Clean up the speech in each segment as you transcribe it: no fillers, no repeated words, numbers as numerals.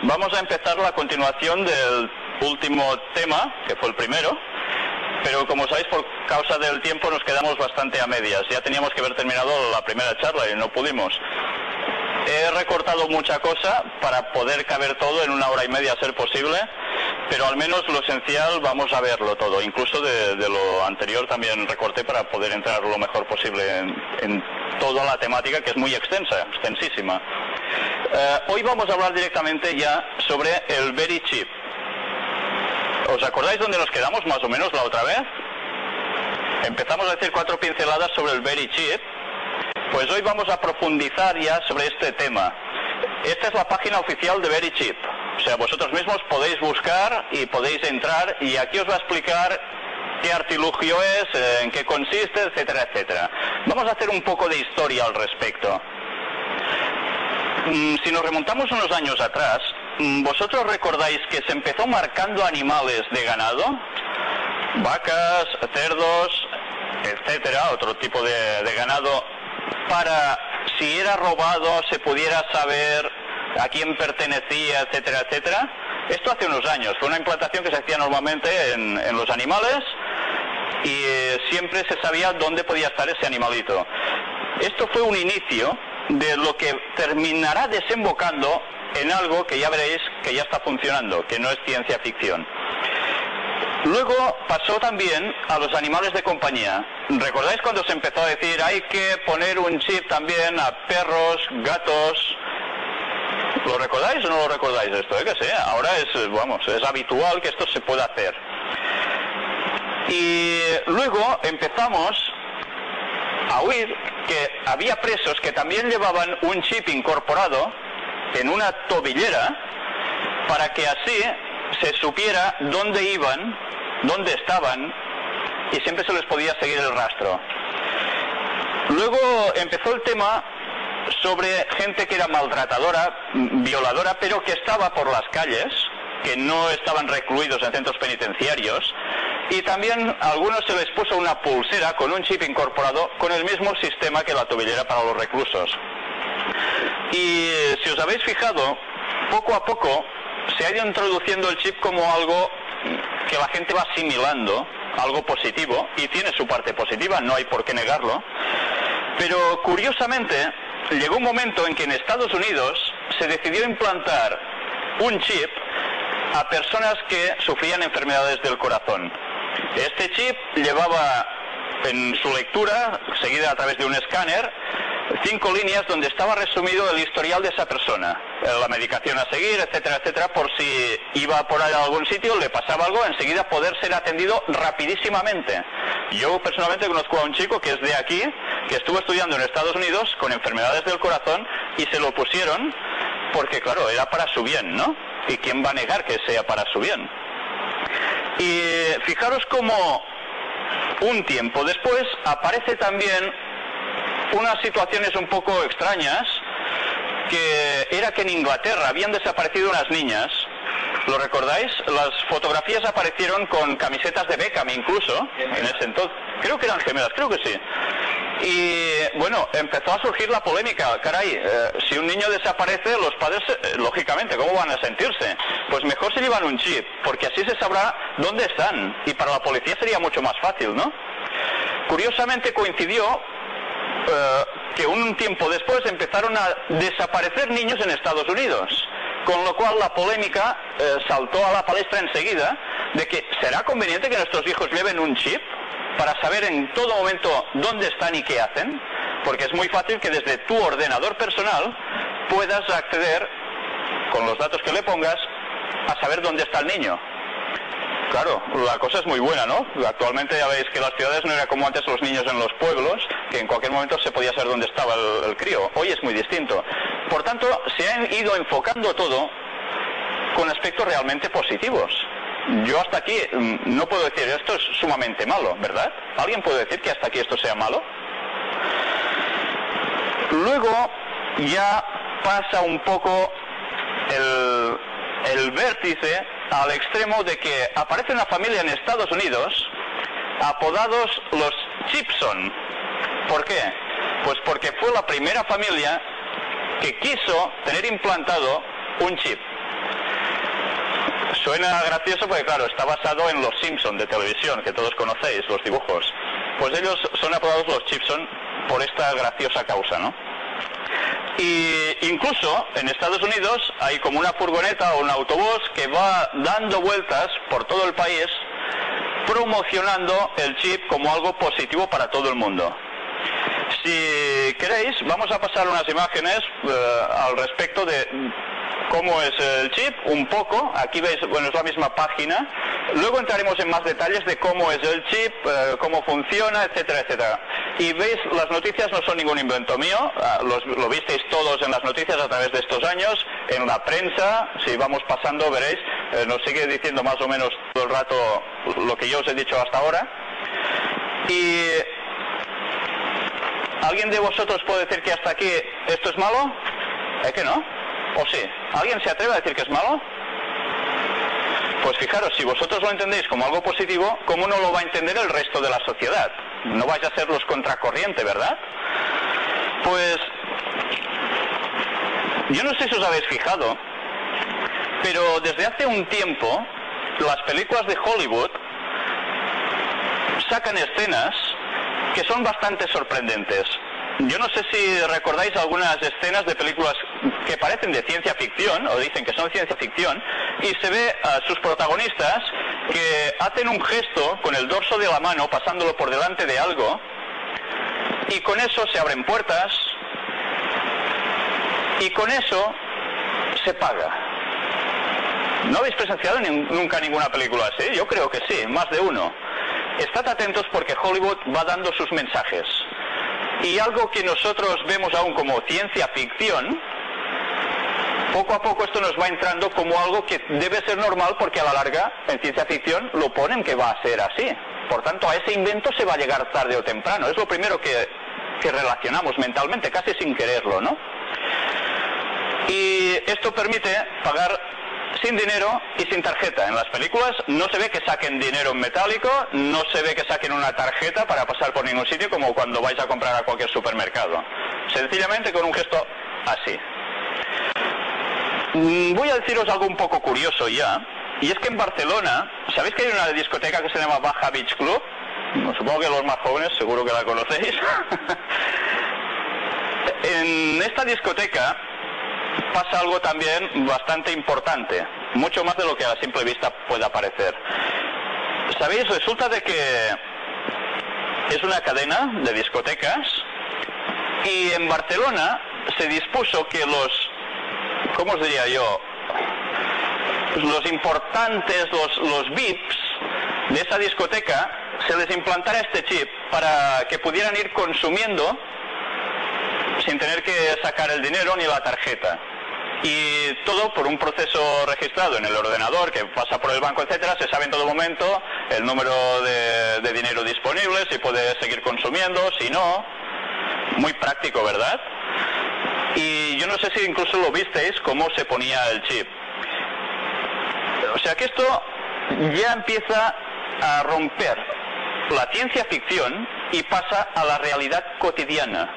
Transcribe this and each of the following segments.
Vamos a empezar la continuación del último tema, que fue el primero, pero como sabéis, por causa del tiempo nos quedamos bastante a medias. Ya teníamos que haber terminado la primera charla y no pudimos. He recortado mucha cosa para poder caber todo en 1 hora y media, a ser posible, pero al menos lo esencial vamos a verlo todo. Incluso de lo anterior también recorté para poder entrar lo mejor posible en toda la temática, que es muy extensa, extensísima. Hoy vamos a hablar directamente ya sobre el Very Chip. ¿Os acordáis dónde nos quedamos más o menos la otra vez? Empezamos a decir 4 pinceladas sobre el Very Chip. Pues hoy vamos a profundizar ya sobre este tema. Esta es la página oficial de Very Chip. O sea, vosotros mismos podéis buscar y podéis entrar, y aquí os va a explicar qué artilugio es, en qué consiste, etcétera, etcétera. Vamos a hacer un poco de historia al respecto. Si nos remontamos unos años atrás, ¿vosotros recordáis que se empezó marcando animales de ganado? Vacas, cerdos, etcétera, otro tipo de ganado, para si era robado se pudiera saber a quién pertenecía, etcétera, etcétera. Esto hace unos años, fue una implantación que se hacía normalmente en los animales y siempre se sabía dónde podía estar ese animalito. Esto fue un inicio de lo que terminará desembocando en algo que ya veréis que ya está funcionando, que no es ciencia ficción. Luego pasó también a los animales de compañía. ¿Recordáis cuando se empezó a decir hay que poner un chip también a perros, gatos? ¿Lo recordáis o no lo recordáis esto? Que sé, ahora es habitual que esto se pueda hacer. Y luego empezamos a oír que había presos que también llevaban un chip incorporado en una tobillera para que así se supiera dónde iban, dónde estaban, y siempre se les podía seguir el rastro. Luego empezó el tema sobre gente que era maltratadora, violadora, pero que estaba por las calles, que no estaban recluidos en centros penitenciarios, y también a algunos se les puso una pulsera con un chip incorporado con el mismo sistema que la tobillera para los reclusos. Y si os habéis fijado, poco a poco se ha ido introduciendo el chip como algo que la gente va asimilando, algo positivo, y tiene su parte positiva, no hay por qué negarlo. Pero curiosamente, llegó un momento en que en Estados Unidos se decidió implantar un chip a personas que sufrían enfermedades del corazón. Este chip llevaba en su lectura, seguida a través de un escáner, 5 líneas donde estaba resumido el historial de esa persona, la medicación a seguir, etcétera, etcétera, por si iba por ahí a algún sitio, le pasaba algo, enseguida poder ser atendido rapidísimamente. Yo personalmente conozco a un chico que es de aquí, que estuvo estudiando en Estados Unidos con enfermedades del corazón y se lo pusieron porque, claro, era para su bien, ¿no? ¿Y quién va a negar que sea para su bien? Y fijaros cómo un tiempo después aparece también unas situaciones un poco extrañas, que era que en Inglaterra habían desaparecido unas niñas. ¿Lo recordáis? Las fotografías aparecieron con camisetas de Beckham incluso, en ese entonces. Creo que eran gemelas, creo que sí. Y bueno, empezó a surgir la polémica. Caray, si un niño desaparece, los padres, lógicamente, ¿cómo van a sentirse? Pues mejor se llevan un chip, porque así se sabrá dónde están. Y para la policía sería mucho más fácil, ¿no? Curiosamente coincidió que un tiempo después empezaron a desaparecer niños en Estados Unidos, con lo cual la polémica saltó a la palestra enseguida de que ¿será conveniente que nuestros hijos lleven un chip para saber en todo momento dónde están y qué hacen? Porque es muy fácil que desde tu ordenador personal puedas acceder, con los datos que le pongas, a saber dónde está el niño. Claro, la cosa es muy buena, ¿no? Actualmente ya veis que las ciudades no era como antes los niños en los pueblos, que en cualquier momento se podía saber dónde estaba el crío. Hoy es muy distinto. Por tanto, se han ido enfocando todo con aspectos realmente positivos. Yo hasta aquí no puedo decir esto es sumamente malo, ¿verdad? ¿Alguien puede decir que hasta aquí esto sea malo? Luego ya pasa un poco el vértice al extremo de que aparece una familia en Estados Unidos apodados los Chipson. ¿Por qué? Pues porque fue la primera familia que quiso tener implantado un chip. Suena gracioso porque, claro, está basado en los Simpson de televisión, que todos conocéis, los dibujos. Pues ellos son apodados los Chipson por esta graciosa causa, ¿no? Y incluso en Estados Unidos hay como una furgoneta o un autobús que va dando vueltas por todo el país promocionando el chip como algo positivo para todo el mundo. Si queréis, vamos a pasar unas imágenes al respecto de cómo es el chip, un poco. Aquí veis, bueno, es la misma página. Luego entraremos en más detalles de cómo es el chip, cómo funciona, etcétera, etcétera. Y veis, las noticias no son ningún invento mío, lo visteis todos en las noticias a través de estos años, en la prensa, si vamos pasando veréis, nos sigue diciendo más o menos todo el rato lo que yo os he dicho hasta ahora. Y ¿alguien de vosotros puede decir que hasta aquí esto es malo? ¿Es que no? ¿O sí? ¿Alguien se atreve a decir que es malo? Pues fijaros, si vosotros lo entendéis como algo positivo, ¿cómo no lo va a entender el resto de la sociedad? No vais a ser los contracorriente, ¿verdad? Pues yo no sé si os habéis fijado, pero desde hace un tiempo las películas de Hollywood sacan escenas que son bastante sorprendentes. Yo no sé si recordáis algunas escenas de películas que parecen de ciencia ficción, o dicen que son ciencia ficción, y se ve a sus protagonistas que hacen un gesto con el dorso de la mano pasándolo por delante de algo, y con eso se abren puertas, y con eso se paga. ¿No habéis presenciado nunca ninguna película así? Yo creo que sí, más de uno. Estad atentos porque Hollywood va dando sus mensajes. Y algo que nosotros vemos aún como ciencia ficción, poco a poco esto nos va entrando como algo que debe ser normal porque a la larga en ciencia ficción lo ponen que va a ser así. Por tanto, a ese invento se va a llegar tarde o temprano. Es lo primero que relacionamos mentalmente, casi sin quererlo, ¿no? Y esto permite pagar sin dinero y sin tarjeta. En las películas no se ve que saquen dinero en metálico, no se ve que saquen una tarjeta para pasar por ningún sitio como cuando vais a comprar a cualquier supermercado. Sencillamente con un gesto así. Voy a deciros algo un poco curioso ya, y es que en Barcelona, ¿sabéis que hay una discoteca que se llama Baja Beach Club? Supongo que los más jóvenes seguro que la conocéis. En esta discoteca pasa algo también bastante importante, mucho más de lo que a simple vista pueda parecer. ¿Sabéis? Resulta de que es una cadena de discotecas y en Barcelona se dispuso que ¿cómo os diría yo? Los importantes, los VIPs de esa discoteca, se les implantara este chip para que pudieran ir consumiendo sin tener que sacar el dinero ni la tarjeta. Y todo por un proceso registrado en el ordenador que pasa por el banco, etcétera. Se sabe en todo momento el número de dinero disponible, si puede seguir consumiendo, si no. Muy práctico, ¿verdad? Y yo no sé si incluso lo visteis cómo se ponía el chip. O sea que esto ya empieza a romper la ciencia ficción y pasa a la realidad cotidiana.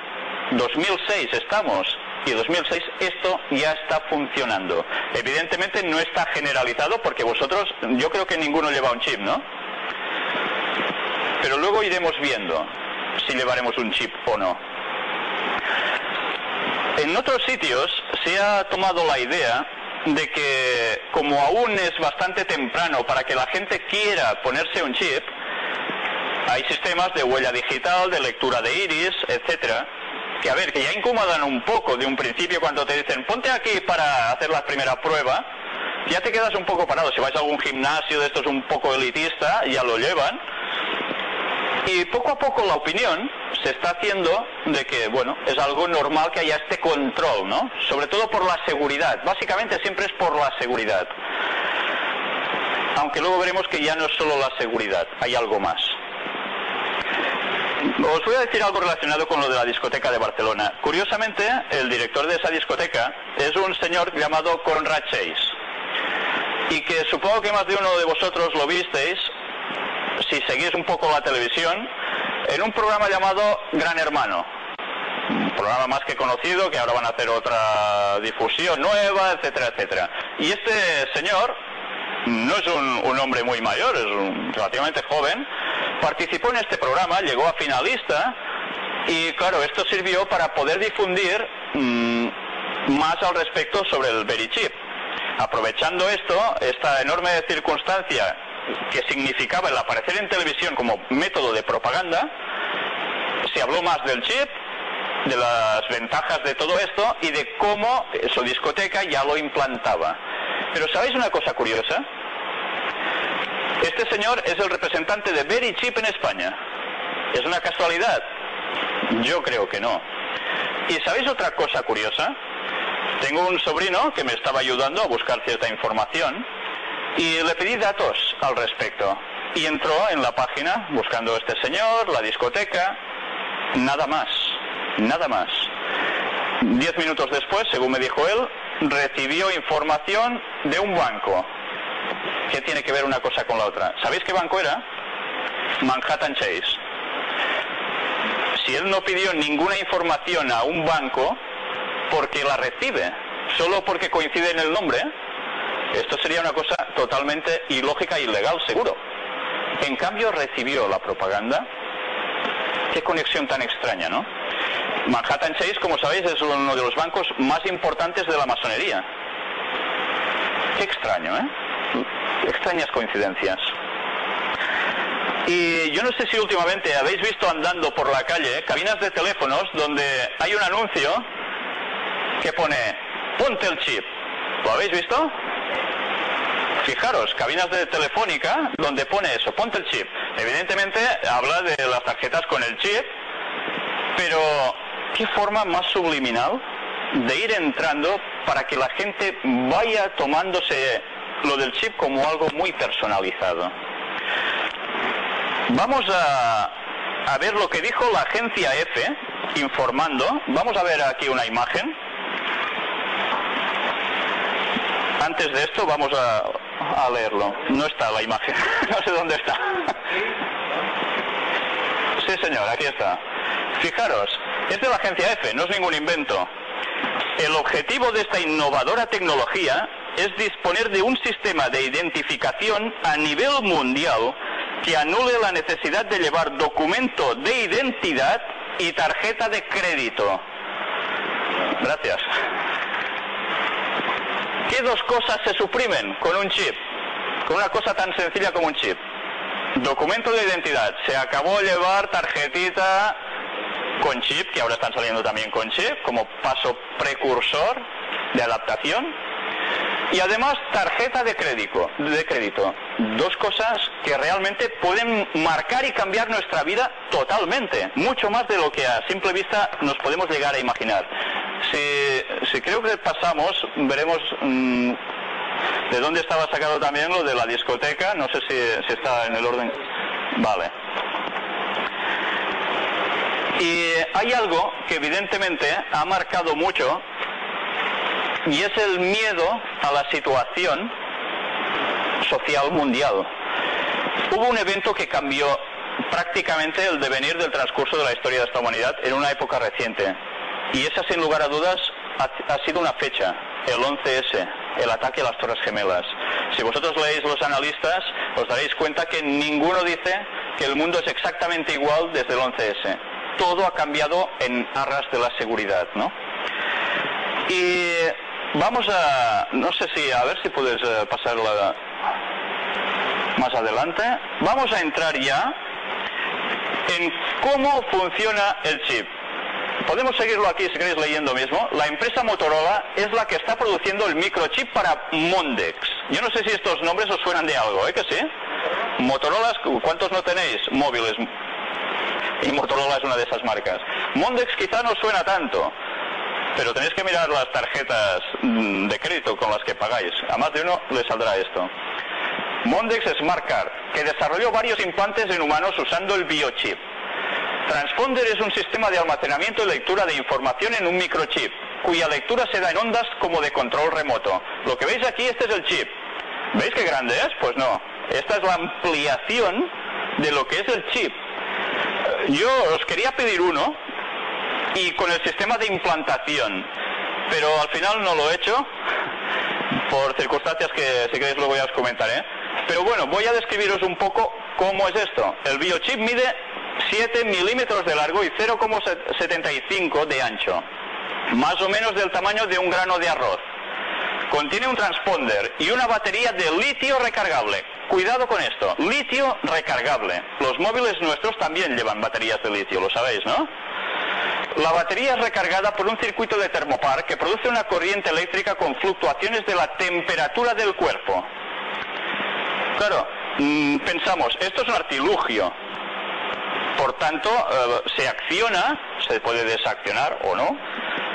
2006 estamos, y 2006 esto ya está funcionando. Evidentemente no está generalizado porque vosotros, yo creo que ninguno lleva un chip, ¿no? Pero luego iremos viendo si llevaremos un chip o no. En otros sitios se ha tomado la idea de que como aún es bastante temprano para que la gente quiera ponerse un chip, hay sistemas de huella digital, de lectura de iris, etcétera, que a ver, que ya incomodan un poco de un principio cuando te dicen ponte aquí para hacer la primera prueba, ya te quedas un poco parado. Si vais a algún gimnasio de estos un poco elitista, ya lo llevan. Y poco a poco la opinión se está haciendo de que, bueno, es algo normal que haya este control, ¿no? Sobre todo por la seguridad. Básicamente siempre es por la seguridad. Aunque luego veremos que ya no es solo la seguridad, hay algo más. Os voy a decir algo relacionado con lo de la discoteca de Barcelona. Curiosamente, el director de esa discoteca es un señor llamado Conrad Chase. Y que supongo que más de uno de vosotros lo visteis, si seguís un poco la televisión, en un programa llamado Gran Hermano. Un programa más que conocido, que ahora van a hacer otra difusión nueva, etcétera, etcétera. Y este señor no es un hombre muy mayor, es relativamente joven, participó en este programa, llegó a finalista y claro, esto sirvió para poder difundir más al respecto sobre el Verichip. Aprovechando esto, esta enorme circunstancia que significaba el aparecer en televisión como método de propaganda, se habló más del chip, de las ventajas de todo esto y de cómo su discoteca ya lo implantaba. Pero ¿sabéis una cosa curiosa? Este señor es el representante de Verichip en España. ¿Es una casualidad? Yo creo que no. ¿Y sabéis otra cosa curiosa? Tengo un sobrino que me estaba ayudando a buscar cierta información y le pedí datos al respecto. Y entró en la página buscando a este señor, la discoteca, nada más. Nada más. 10 minutos después, según me dijo él, recibió información de un banco. ¿Qué tiene que ver una cosa con la otra? ¿Sabéis qué banco era? Manhattan Chase. Si él no pidió ninguna información a un banco, porque la recibe, solo porque coincide en el nombre, esto sería una cosa totalmente ilógica e ilegal, seguro. En cambio, recibió la propaganda. Qué conexión tan extraña, ¿no? Manhattan Chase, como sabéis, es uno de los bancos más importantes de la masonería. Qué extraño, ¿eh? Extrañas coincidencias. Y yo no sé si últimamente habéis visto andando por la calle cabinas de teléfonos donde hay un anuncio que pone ponte el chip. ¿Lo habéis visto? Fijaros, cabinas de telefónica donde pone eso, ponte el chip. Evidentemente habla de las tarjetas con el chip, pero qué forma más subliminal de ir entrando para que la gente vaya tomándose lo del chip como algo muy personalizado. Vamos a ver lo que dijo la agencia EFE informando. Vamos a ver aquí una imagen. Antes de esto vamos a leerlo. No está la imagen, no sé dónde está. Sí, señor, aquí está. Fijaros, es de la agencia EFE, no es ningún invento. El objetivo de esta innovadora tecnología es disponer de un sistema de identificación a nivel mundial que anule la necesidad de llevar documento de identidad y tarjeta de crédito. Gracias. ¿Qué dos cosas se suprimen con un chip? Con una cosa tan sencilla como un chip. Documento de identidad. Se acabó llevar tarjetita con chip, que ahora están saliendo también con chip, como paso precursor de adaptación. Y además tarjeta de crédito. Dos cosas que realmente pueden marcar y cambiar nuestra vida totalmente. Mucho más de lo que a simple vista nos podemos llegar a imaginar. Si creo que pasamos, veremos de dónde estaba sacado también lo de la discoteca. No sé si está en el orden. Vale. Y hay algo que evidentemente ha marcado mucho, y es el miedo a la situación social mundial. Hubo un evento que cambió prácticamente el devenir del transcurso de la historia de esta humanidad en una época reciente. Y esa, sin lugar a dudas, ha sido una fecha, el 11S, el ataque a las Torres Gemelas. Si vosotros leéis los analistas, os daréis cuenta que ninguno dice que el mundo es exactamente igual desde el 11S. Todo ha cambiado en aras de la seguridad, ¿no? Y vamos a... no sé si... a ver si puedes pasarla más adelante. Vamos a entrar ya en cómo funciona el chip. Podemos seguirlo aquí si queréis leyendo mismo. La empresa Motorola es la que está produciendo el microchip para Mondex. Yo no sé si estos nombres os suenan de algo, ¿eh? ¿Que sí? Motorola, ¿cuántos no tenéis móviles? Y Motorola es una de esas marcas. Mondex quizá no suena tanto, pero tenéis que mirar las tarjetas de crédito con las que pagáis. A más de uno le saldrá esto. Mondex Smart Card, que desarrolló varios implantes en humanos usando el biochip. Transponder es un sistema de almacenamiento y lectura de información en un microchip, cuya lectura se da en ondas como de control remoto. Lo que veis aquí, este es el chip. ¿Veis qué grande es? Pues no. Esta es la ampliación de lo que es el chip. Yo os quería pedir uno, y con el sistema de implantación, pero al final no lo he hecho, por circunstancias que si queréis luego ya os comentaré. Pero bueno, voy a describiros un poco cómo es esto. El biochip mide 7 milímetros de largo y 0,75 de ancho, más o menos del tamaño de un grano de arroz. Contiene un transponder y una batería de litio recargable. Cuidado con esto, litio recargable. Los móviles nuestros también llevan baterías de litio, lo sabéis, ¿no? La batería es recargada por un circuito de termopar que produce una corriente eléctrica con fluctuaciones de la temperatura del cuerpo. Claro, pensamos, esto es un artilugio. Por tanto, se acciona, se puede desaccionar o no.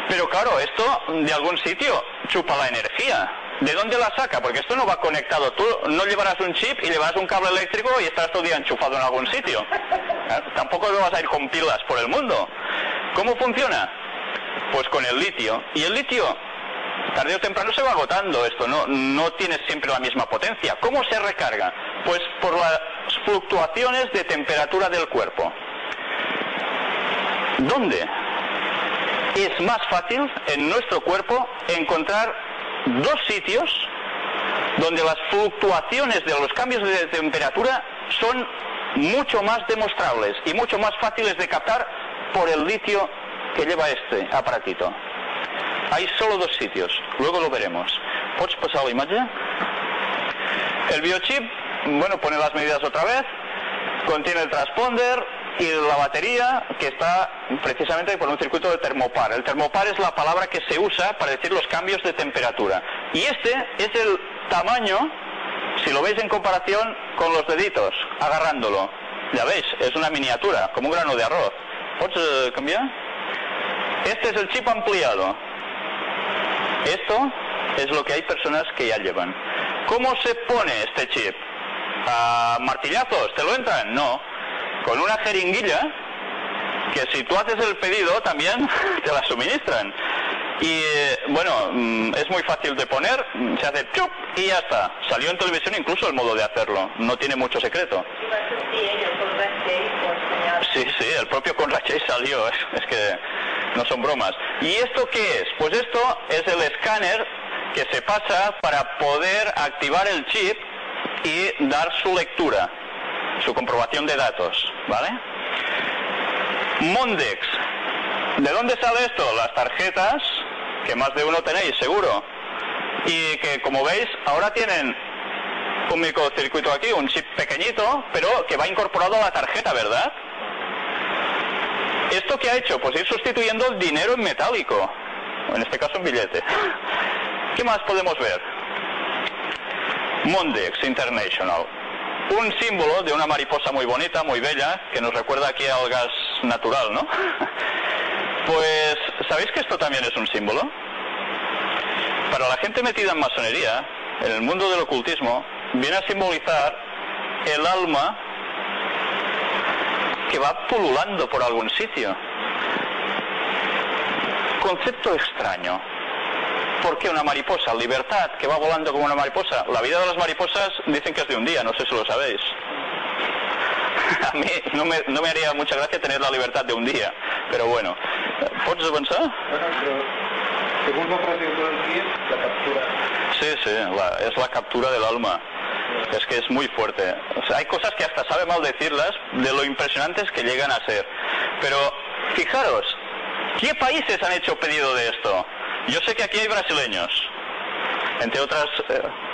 Pero claro, esto de algún sitio chupa la energía. ¿De dónde la saca? Porque esto no va conectado. Tú no llevarás un chip y llevarás un cable eléctrico y estarás todo el día enchufado en algún sitio. Tampoco vas a ir con pilas por el mundo. ¿Cómo funciona? Pues con el litio. Y el litio, tarde o temprano se va agotando esto. No tiene siempre la misma potencia. ¿Cómo se recarga? Pues por las fluctuaciones de temperatura del cuerpo. ¿Dónde? Es más fácil en nuestro cuerpo encontrar dos sitios donde las fluctuaciones de los cambios de temperatura son mucho más demostrables y mucho más fáciles de captar por el litio que lleva este aparatito. Hay solo dos sitios, luego lo veremos. ¿Puedes pasar la imagen? El biochip, bueno, pone las medidas otra vez, contiene el transponder y la batería que está precisamente por un circuito de termopar. El termopar es la palabra que se usa para decir los cambios de temperatura. Y este es el tamaño, si lo veis en comparación con los deditos, agarrándolo. Ya veis, es una miniatura, como un grano de arroz. ¿Puedes cambiar? Este es el chip ampliado. Esto es lo que hay personas que ya llevan. ¿Cómo se pone este chip? ¿A martillazos? ¿Te lo entran? No. Con una jeringuilla, que si tú haces el pedido también te la suministran. Y bueno, es muy fácil de poner, se hace chup y ya está. Salió en televisión incluso el modo de hacerlo, no tiene mucho secreto. Sí, el propio Conrad Chase salió, es que no son bromas. ¿Y esto qué es? Pues esto es el escáner que se pasa para poder activar el chip y dar su lectura, su comprobación de datos, ¿vale? Mondex. ¿De dónde sale esto? Las tarjetas, que más de uno tenéis, seguro. Y que, como veis, ahora tienen un microcircuito aquí, un chip pequeñito, pero que va incorporado a la tarjeta, ¿verdad? ¿Esto qué ha hecho? Pues ir sustituyendo el dinero en metálico, en este caso en billete. ¿Qué más podemos ver? Mondex International. Un símbolo de una mariposa muy bonita, muy bella, que nos recuerda aquí al gas natural, ¿no? Pues, ¿sabéis que esto también es un símbolo? Para la gente metida en masonería, en el mundo del ocultismo, viene a simbolizar el alma que va pululando por algún sitio. Concepto extraño. ¿Por qué una mariposa? Libertad, que va volando como una mariposa. La vida de las mariposas dicen que es de un día, no sé si lo sabéis. A mí no me haría mucha gracia tener la libertad de un día, pero bueno. ¿Puedes avanzar? Bueno, pero según la frase del día, la captura. Sí, es la captura del alma. Es que es muy fuerte. O sea, hay cosas que hasta sabe mal decirlas de lo impresionantes que llegan a ser. Pero fijaros, ¿qué países han hecho pedido de esto? Yo sé que aquí hay brasileños, entre otras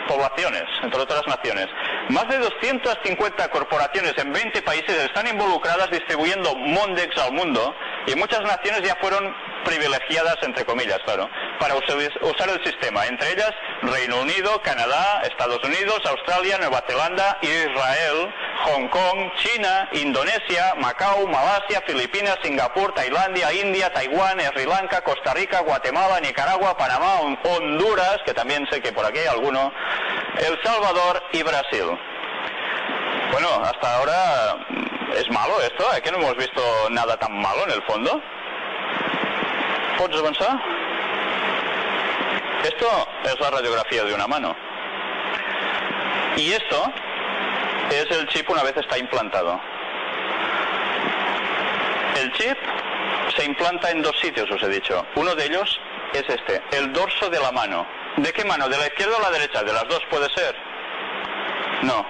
poblaciones, entre otras naciones. Más de 250 corporaciones en 20 países están involucradas distribuyendo Mondex al mundo y muchas naciones ya fueron privilegiadas, entre comillas, claro, para usar el sistema. Entre ellas Reino Unido, Canadá, Estados Unidos, Australia, Nueva Zelanda, Israel, Hong Kong, China, Indonesia, Macao, Malasia, Filipinas, Singapur, Tailandia, India, Taiwán, Sri Lanka, Costa Rica, Guatemala, Nicaragua, Panamá, Honduras, que también sé que por aquí hay alguno, El Salvador y Brasil. Bueno, hasta ahora es malo esto, ¿eh? Que no hemos visto nada tan malo en el fondo. ¿Puedes avanzar? Esto es la radiografía de una mano. Y esto es el chip una vez está implantado. El chip se implanta en dos sitios, os he dicho. Uno de ellos es este, el dorso de la mano. ¿De qué mano? ¿De la izquierda o la derecha? ¿De las dos puede ser? No.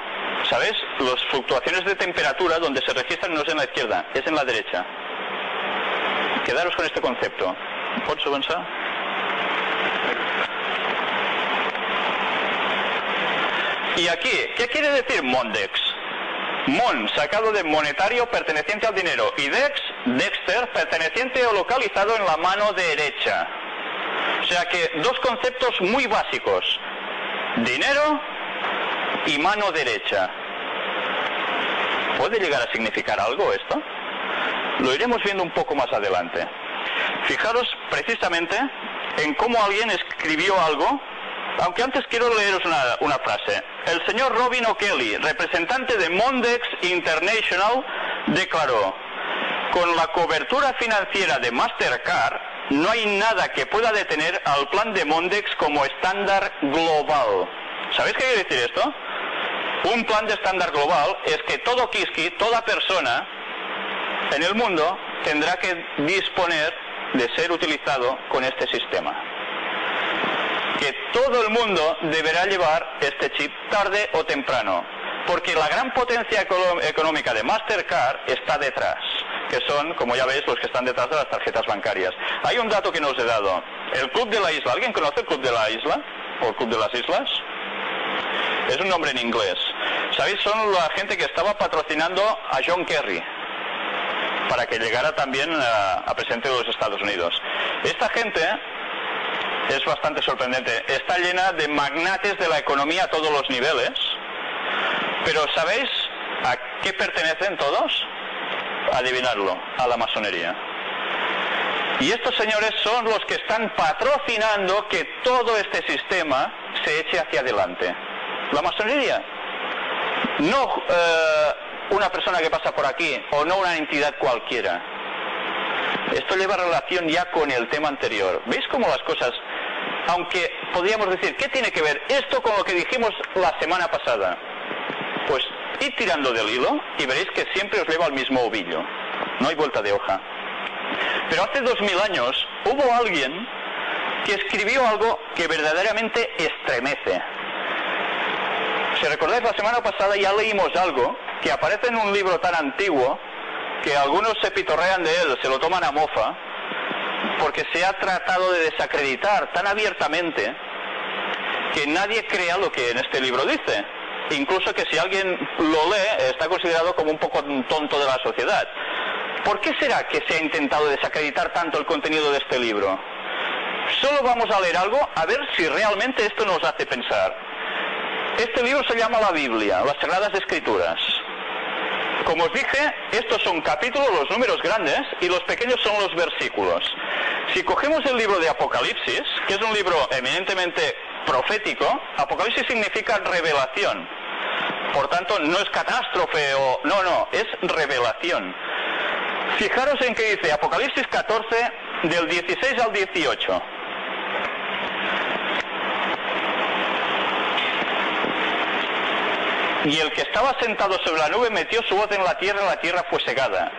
¿Sabéis? Las fluctuaciones de temperatura donde se registran no es en la izquierda, es en la derecha. Quedaros con este concepto. ¿Pots avançar? Y aquí, ¿qué quiere decir Mondex? Mon, sacado de monetario perteneciente al dinero, y Dex, Dexter, perteneciente o localizado en la mano derecha. O sea que dos conceptos muy básicos: dinero y mano derecha. ¿Puede llegar a significar algo esto? Lo iremos viendo un poco más adelante. Fijaros precisamente en cómo alguien escribió algo, aunque antes quiero leeros una frase. El señor Robin O'Kelly, representante de Mondex International, declaró: con la cobertura financiera de Mastercard, no hay nada que pueda detener al plan de Mondex como estándar global. ¿Sabéis qué quiere decir esto? Un plan de estándar global es que todo kiski, toda persona en el mundo tendrá que disponer de ser utilizado con este sistema. Que todo el mundo deberá llevar este chip tarde o temprano, porque la gran potencia económica de Mastercard está detrás, que son, como ya veis, los que están detrás de las tarjetas bancarias. Hay un dato que no os he dado. El Club de la Isla. ¿Alguien conoce el Club de la Isla? ¿O el Club de las Islas? Es un nombre en inglés. ¿Sabéis? Son la gente que estaba patrocinando a John Kerry para que llegara también a presidente de los Estados Unidos. Esta gente es bastante sorprendente. Está llena de magnates de la economía a todos los niveles. Pero ¿sabéis a qué pertenecen todos? Adivinadlo, a la masonería. Y estos señores son los que están patrocinando que todo este sistema se eche hacia adelante. La masonería. No una persona que pasa por aquí, o no una entidad cualquiera. Esto lleva relación ya con el tema anterior. ¿Veis cómo las cosas, aunque podríamos decir, ¿qué tiene que ver esto con lo que dijimos la semana pasada? Pues id tirando del hilo y veréis que siempre os lleva al mismo ovillo. No hay vuelta de hoja. Pero hace 2000 años hubo alguien que escribió algo que verdaderamente estremece. Si recordáis, la semana pasada ya leímos algo que aparece en un libro tan antiguo que algunos se pitorrean de él, se lo toman a mofa, porque se ha tratado de desacreditar tan abiertamente que nadie crea lo que en este libro dice. Incluso que si alguien lo lee, está considerado como un poco tonto de la sociedad. ¿Por qué será que se ha intentado desacreditar tanto el contenido de este libro? Solo vamos a leer algo, a ver si realmente esto nos hace pensar. Este libro se llama la Biblia, las Sagradas Escrituras. Como os dije, estos son capítulos, los números grandes, y los pequeños son los versículos. Si cogemos el libro de Apocalipsis, que es un libro eminentemente profético, Apocalipsis significa revelación. Por tanto, no es catástrofe o... No, es revelación. Fijaros en que dice Apocalipsis 14, del 16 al 18. Y el que estaba sentado sobre la nube metió su voz en la tierra fue segada.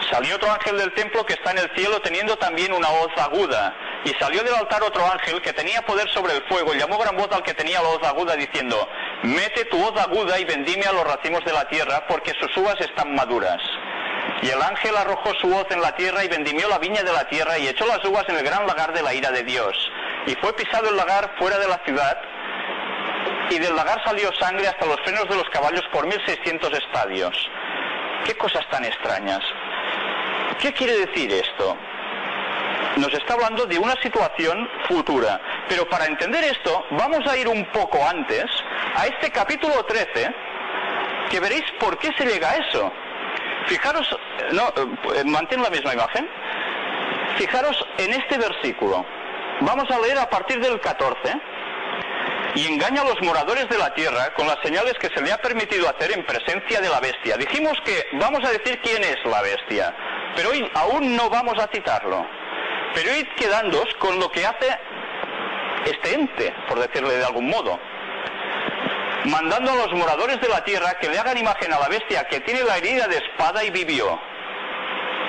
Salió otro ángel del templo que está en el cielo teniendo también una voz aguda. Y salió del altar otro ángel que tenía poder sobre el fuego, y llamó gran voz al que tenía la voz aguda diciendo: mete tu voz aguda y vendime a los racimos de la tierra, porque sus uvas están maduras. Y el ángel arrojó su hoz en la tierra y vendimió la viña de la tierra y echó las uvas en el gran lagar de la ira de Dios. Y fue pisado el lagar fuera de la ciudad, y del lagar salió sangre hasta los frenos de los caballos por 1600 estadios. ¡Qué cosas tan extrañas! ¿Qué quiere decir esto? Nos está hablando de una situación futura. Pero para entender esto, vamos a ir un poco antes, a este capítulo 13, que veréis por qué se llega a eso. Fijaros, mantén la misma imagen. Fijaros en este versículo. Vamos a leer a partir del 14. Y engaña a los moradores de la tierra con las señales que se le ha permitido hacer en presencia de la bestia. Dijimos que vamos a decir quién es la bestia, pero hoy aún no vamos a citarlo. Pero id quedándoos con lo que hace este ente, por decirle de algún modo. Mandando a los moradores de la tierra que le hagan imagen a la bestia que tiene la herida de espada y vivió.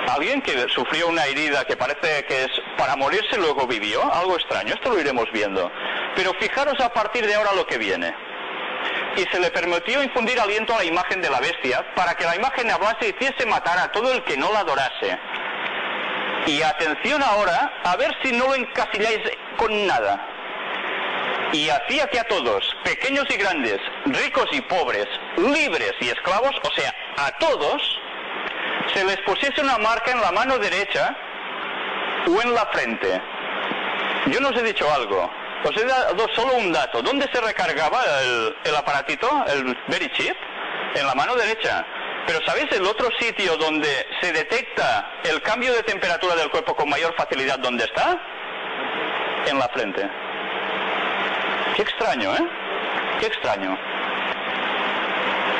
Alguien que sufrió una herida que parece que es para morirse luego vivió, algo extraño, esto lo iremos viendo. Pero fijaros a partir de ahora lo que viene. Y se le permitió infundir aliento a la imagen de la bestia para que la imagen hablase y hiciese matar a todo el que no la adorase. Y atención ahora, a ver si no lo encasilláis con nada. Y hacía que a todos, pequeños y grandes, ricos y pobres, libres y esclavos, o sea, a todos, se les pusiese una marca en la mano derecha o en la frente. Yo no os he dicho algo, os he dado solo un dato. ¿Dónde se recargaba el aparatito, el Very Chip? En la mano derecha. Pero ¿sabéis el otro sitio donde se detecta el cambio de temperatura del cuerpo con mayor facilidad? ¿Dónde está? En la frente. Qué extraño, ¿eh? Qué extraño.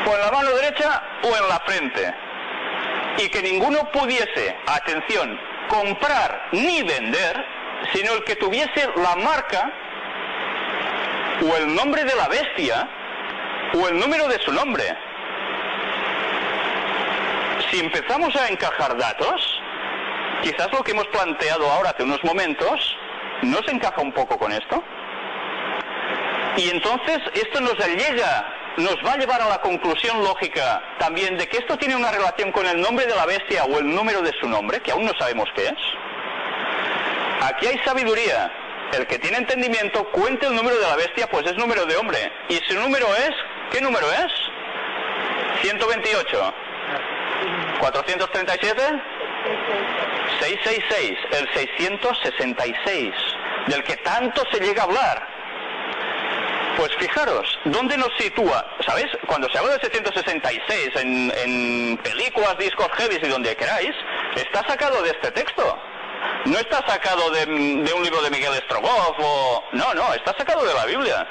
O en la mano derecha o en la frente. Y que ninguno pudiese, atención, comprar ni vender, sino el que tuviese la marca o el nombre de la bestia o el número de su nombre. Si empezamos a encajar datos, quizás lo que hemos planteado ahora hace unos momentos, ¿no se encaja un poco con esto? Y entonces esto nos va a llevar a la conclusión lógica también de que esto tiene una relación con el nombre de la bestia o el número de su nombre, que aún no sabemos qué es. Aquí hay sabiduría. El que tiene entendimiento cuente el número de la bestia, pues es número de hombre. ¿Y su número es? ¿Qué número es? 128. 437. 666. El 666. Del que tanto se llega a hablar. Pues fijaros, ¿dónde nos sitúa? ¿Sabéis? Cuando se habla de 666 en películas, discos heavy y donde queráis, está sacado de este texto. No está sacado de un libro de Miguel Strogoff o... No, está sacado de la Biblia.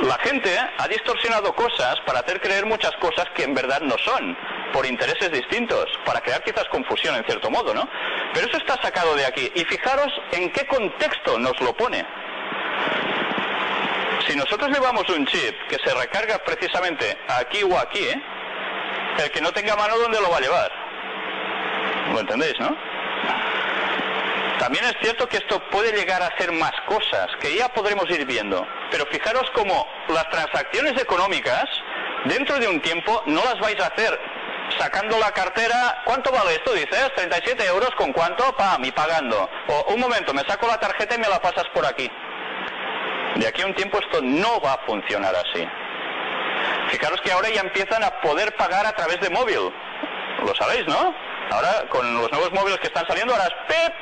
La gente ha distorsionado cosas para hacer creer muchas cosas que en verdad no son, por intereses distintos, para crear quizás confusión en cierto modo, ¿no? Pero eso está sacado de aquí. Y fijaros en qué contexto nos lo pone. Si nosotros llevamos un chip que se recarga precisamente aquí o aquí, el que no tenga mano, ¿dónde lo va a llevar? ¿Lo entendéis, no? También es cierto que esto puede llegar a hacer más cosas, que ya podremos ir viendo. Pero fijaros cómo las transacciones económicas, dentro de un tiempo, no las vais a hacer sacando la cartera. ¿Cuánto vale esto? Dices, 37 euros, ¿con cuánto? ¡Pam! Y pagando. O, un momento, me saco la tarjeta y me la pasas por aquí. De aquí a un tiempo esto no va a funcionar así. Fijaros que ahora ya empiezan a poder pagar a través de móvil. Lo sabéis, ¿no? Ahora, con los nuevos móviles que están saliendo, ahora es ¡pip!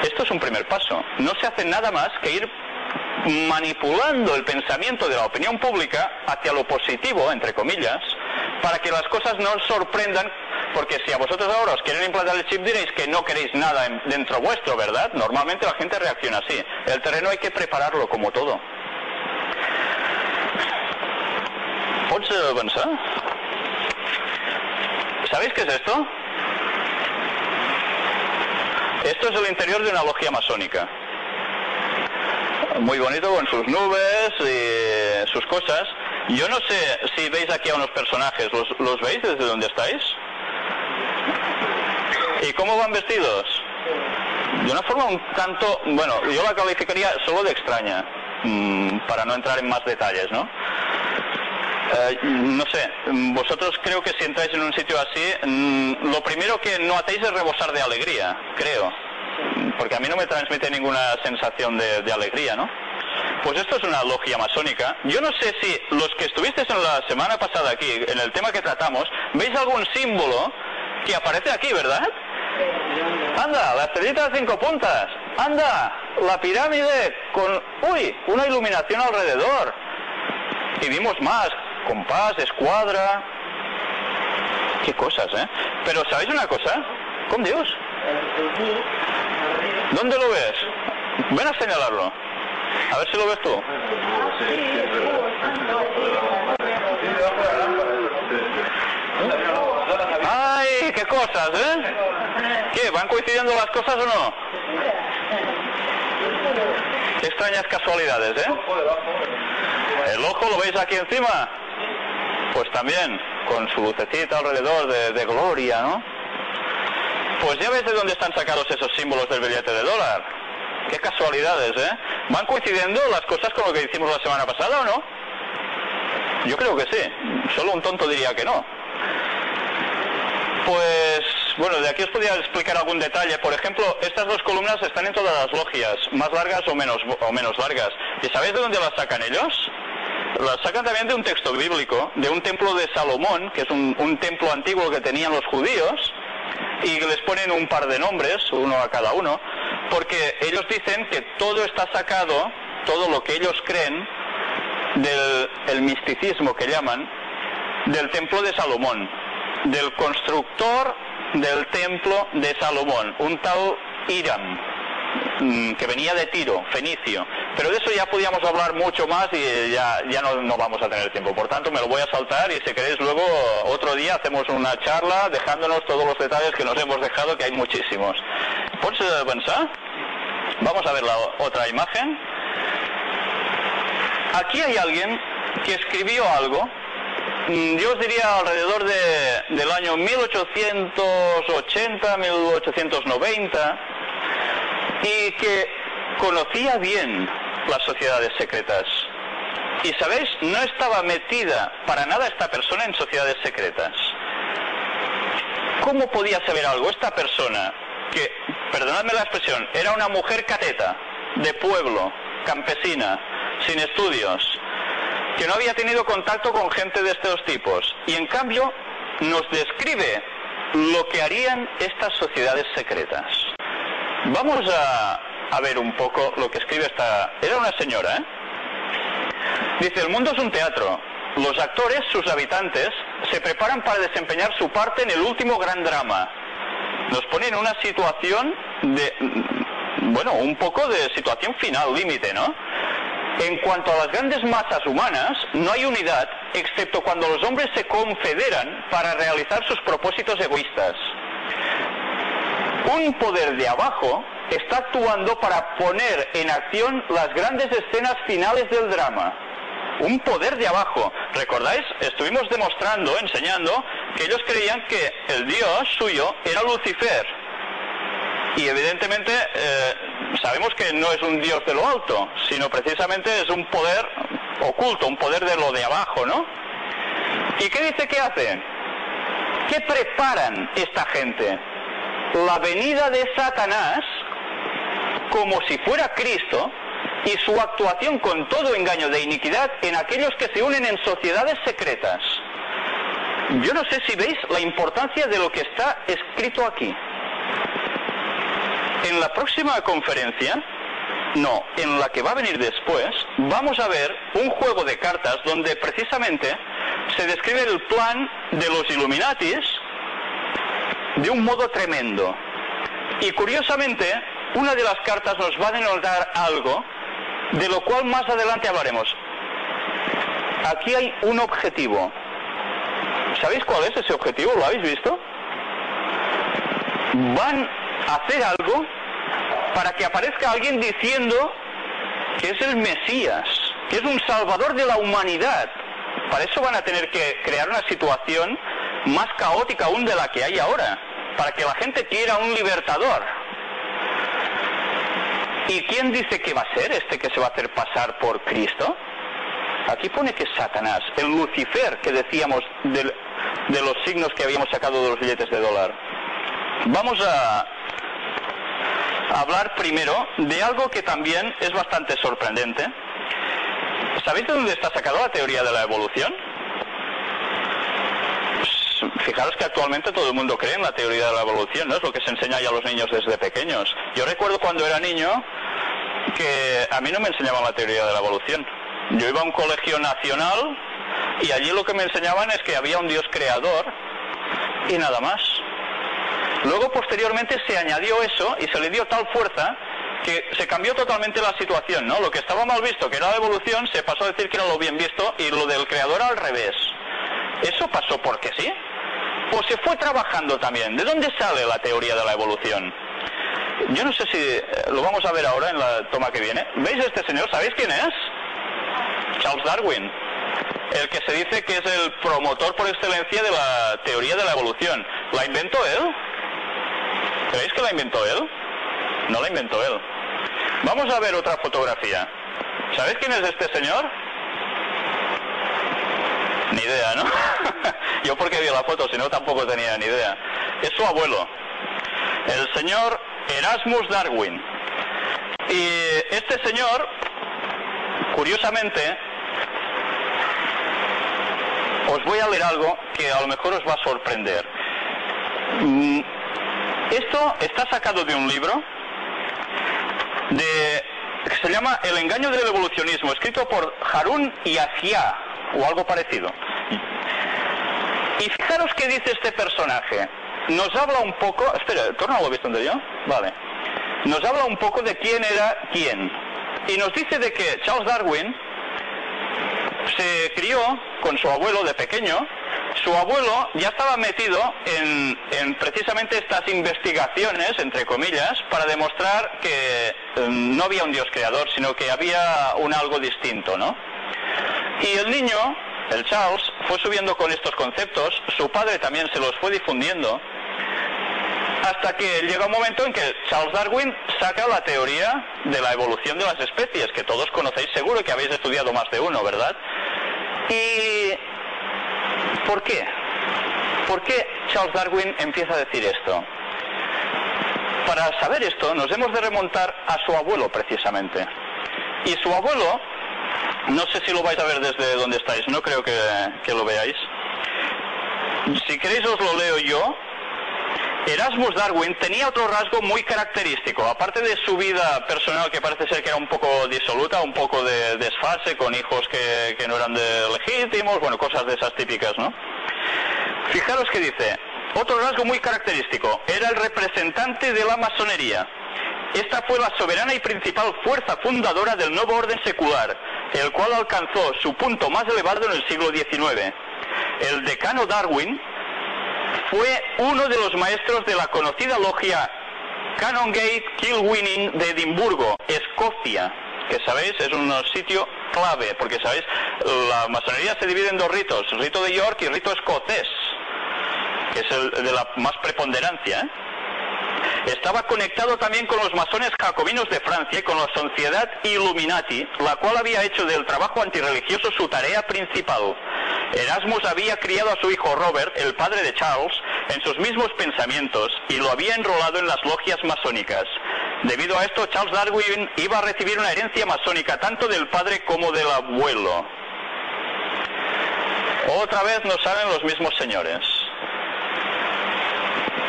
Esto es un primer paso. No se hace nada más que ir manipulando el pensamiento de la opinión pública hacia lo positivo, entre comillas, para que las cosas no os sorprendan, porque si a vosotros ahora os quieren implantar el chip diréis que no queréis nada dentro vuestro, ¿verdad? Normalmente la gente reacciona así. El terreno hay que prepararlo como todo. ¿Pots avançar? ¿Sabéis qué es esto? Esto es el interior de una logia masónica. Muy bonito, con sus nubes y sus cosas. Yo no sé si veis aquí a unos personajes. ¿Los veis desde donde estáis? ¿Y cómo van vestidos? De una forma un tanto... Bueno, yo la calificaría solo de extraña, para no entrar en más detalles, ¿no? No sé, vosotros creo que si entráis en un sitio así, lo primero que no hacéis es rebosar de alegría, creo. Porque a mí no me transmite ninguna sensación de alegría, ¿no? Pues esto es una logia masónica. Yo no sé si los que estuvisteis en la semana pasada aquí, en el tema que tratamos, veis algún símbolo que aparece aquí, ¿verdad? Anda, la estrellita de 5 puntas. Anda, la pirámide con, una iluminación alrededor. Y vimos más, compás, escuadra. Qué cosas, ¿eh? Pero ¿sabéis una cosa? Con Dios. ¿Dónde lo ves? Ven a señalarlo. A ver si lo ves tú. ¡Ay, qué cosas, eh! ¿Qué? ¿Van coincidiendo las cosas o no? Qué extrañas casualidades, ¿eh? ¿El ojo lo veis aquí encima? Pues también, con su lucecita alrededor de gloria, ¿no? Pues ya ves de dónde están sacados esos símbolos del billete de dólar. Qué casualidades, ¿eh? ¿Van coincidiendo las cosas con lo que hicimos la semana pasada o no? Yo creo que sí. Solo un tonto diría que no. Pues, bueno, de aquí os podría explicar algún detalle. Por ejemplo, estas dos columnas están en todas las logias, más largas o menos largas. ¿Y sabéis de dónde las sacan ellos? Las sacan también de un texto bíblico, de un templo de Salomón, que es un templo antiguo que tenían los judíos, y les ponen un par de nombres, uno a cada uno, porque ellos dicen que todo está sacado, todo lo que ellos creen, del misticismo que llaman, del templo de Salomón, del constructor del templo de Salomón, un tal Hiram, que venía de Tiro, fenicio. Pero de eso ya podíamos hablar mucho más y ya no vamos a tener tiempo. Por tanto, me lo voy a saltar y si queréis luego otro día hacemos una charla dejándonos todos los detalles que nos hemos dejado, que hay muchísimos. ¿Pots pensar? Vamos a ver la otra imagen. Aquí hay alguien que escribió algo, yo os diría alrededor del año 1880, 1890, y que conocía bien las sociedades secretas. Y sabéis, no estaba metida para nada esta persona en sociedades secretas. ¿Cómo podía saber algo esta persona que, perdonadme la expresión, era una mujer cateta, de pueblo, campesina, sin estudios, que no había tenido contacto con gente de estos tipos, y en cambio nos describe lo que harían estas sociedades secretas? Vamos a ver un poco lo que escribe esta... Era una señora, ¿eh? Dice: el mundo es un teatro. Los actores, sus habitantes, se preparan para desempeñar su parte en el último gran drama. Nos pone en una situación de... bueno, un poco de situación final, límite, ¿no? En cuanto a las grandes masas humanas, no hay unidad, excepto cuando los hombres se confederan para realizar sus propósitos egoístas. Un poder de abajo está actuando para poner en acción las grandes escenas finales del drama. Un poder de abajo. ¿Recordáis? Estuvimos demostrando, enseñando, que ellos creían que el dios suyo era Lucifer. Y evidentemente sabemos que no es un dios de lo alto, sino precisamente es un poder oculto, un poder de lo de abajo, ¿no? ¿Y qué dice que hacen? ¿Qué preparan esta gente? La venida de Satanás como si fuera Cristo y su actuación con todo engaño de iniquidad en aquellos que se unen en sociedades secretas. Yo no sé si veis la importancia de lo que está escrito aquí. En la próxima conferencia, no, en la que va a venir después, vamos a ver un juego de cartas donde precisamente se describe el plan de los Illuminatis de un modo tremendo. Y curiosamente, una de las cartas nos va a denotar algo de lo cual más adelante hablaremos. Aquí hay un objetivo. ¿Sabéis cuál es ese objetivo? ¿Lo habéis visto? Van a hacer algo para que aparezca alguien diciendo que es el Mesías, que es un salvador de la humanidad. Para eso van a tener que crear una situación más caótica aún de la que hay ahora, para que la gente quiera un libertador. ¿Y quién dice que va a ser este que se va a hacer pasar por Cristo? Aquí pone que es Satanás, el Lucifer que decíamos de los signos que habíamos sacado de los billetes de dólar. Vamos a hablar primero de algo que también es bastante sorprendente. ¿Sabéis de dónde está sacada la teoría de la evolución? Fijaros que actualmente todo el mundo cree en la teoría de la evolución, ¿no? Es lo que se enseña ya a los niños desde pequeños. Yo recuerdo cuando era niño que a mí no me enseñaban la teoría de la evolución. Yo iba a un colegio nacional y allí lo que me enseñaban es que había un Dios creador y nada más. Luego posteriormente se añadió eso y se le dio tal fuerza que se cambió totalmente la situación, ¿no? Lo que estaba mal visto, que era la evolución, se pasó a decir que era lo bien visto y lo del creador al revés. ¿Eso pasó porque sí? ¿O se fue trabajando también? ¿De dónde sale la teoría de la evolución? Yo no sé si lo vamos a ver ahora en la toma que viene. ¿Veis este señor? ¿Sabéis quién es? Charles Darwin. El que se dice que es el promotor por excelencia de la teoría de la evolución. ¿La inventó él? ¿Creéis que la inventó él? No la inventó él. Vamos a ver otra fotografía. ¿Sabéis quién es este señor? Ni idea, ¿no? Yo porque vi la foto, si no tampoco tenía ni idea. Es su abuelo, el señor Erasmus Darwin. Y este señor, curiosamente, os voy a leer algo que a lo mejor os va a sorprender. Esto está sacado de un libro que se llama El engaño del evolucionismo, escrito por Harun Yahya, o algo parecido. Y fijaros qué dice este personaje. Nos habla un poco... Espera, ¿tú no lo has visto donde yo? Vale. Nos habla un poco de quién era quién. Y nos dice de que Charles Darwin se crió con su abuelo de pequeño. Su abuelo ya estaba metido en precisamente estas investigaciones, entre comillas, para demostrar que no había un Dios creador, sino que había algo distinto, ¿no? Y el niño, el Charles, fue subiendo con estos conceptos, su padre también se los fue difundiendo, hasta que llega un momento en que Charles Darwin saca la teoría de la evolución de las especies, que todos conocéis seguro, que habéis estudiado más de uno, ¿verdad? ¿Y por qué? ¿Por qué Charles Darwin empieza a decir esto? Para saber esto nos hemos de remontar a su abuelo precisamente. Y su abuelo, no sé si lo vais a ver desde donde estáis, no creo que lo veáis. Si queréis os lo leo yo. Erasmus Darwin tenía otro rasgo muy característico, aparte de su vida personal, que parece ser que era un poco disoluta, un poco de desfase, con hijos que no eran legítimos, bueno, cosas de esas típicas, ¿no? Fijaros que dice, otro rasgo muy característico, era el representante de la masonería. Esta fue la soberana y principal fuerza fundadora del nuevo orden secular, el cual alcanzó su punto más elevado en el siglo XIX. El decano Darwin fue uno de los maestros de la conocida logia Canongate Kilwinning de Edimburgo, Escocia, que sabéis es un sitio clave, porque sabéis, la masonería se divide en dos ritos, rito de York y rito escocés, que es el de la más preponderancia, ¿eh? Estaba conectado también con los masones jacobinos de Francia y con la Sociedad Illuminati, la cual había hecho del trabajo antirreligioso su tarea principal. Erasmus había criado a su hijo Robert, el padre de Charles, en sus mismos pensamientos y lo había enrolado en las logias masónicas. Debido a esto, Charles Darwin iba a recibir una herencia masónica tanto del padre como del abuelo. Otra vez nos salen los mismos señores.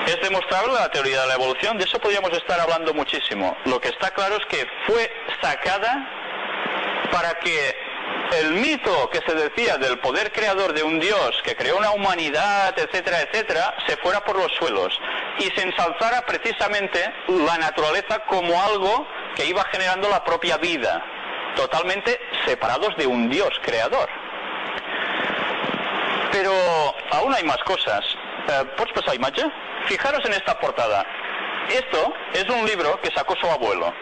Es demostrable la teoría de la evolución, de eso podríamos estar hablando muchísimo. Lo que está claro es que fue sacada para que el mito que se decía del poder creador de un Dios que creó una humanidad, etcétera, etcétera, se fuera por los suelos y se ensalzara precisamente la naturaleza como algo que iba generando la propia vida, totalmente separados de un Dios creador. Pero aún hay más cosas. ¿Pots pasar imatge? Fijaros en esta portada. Esto es un libro que sacó su abuelo.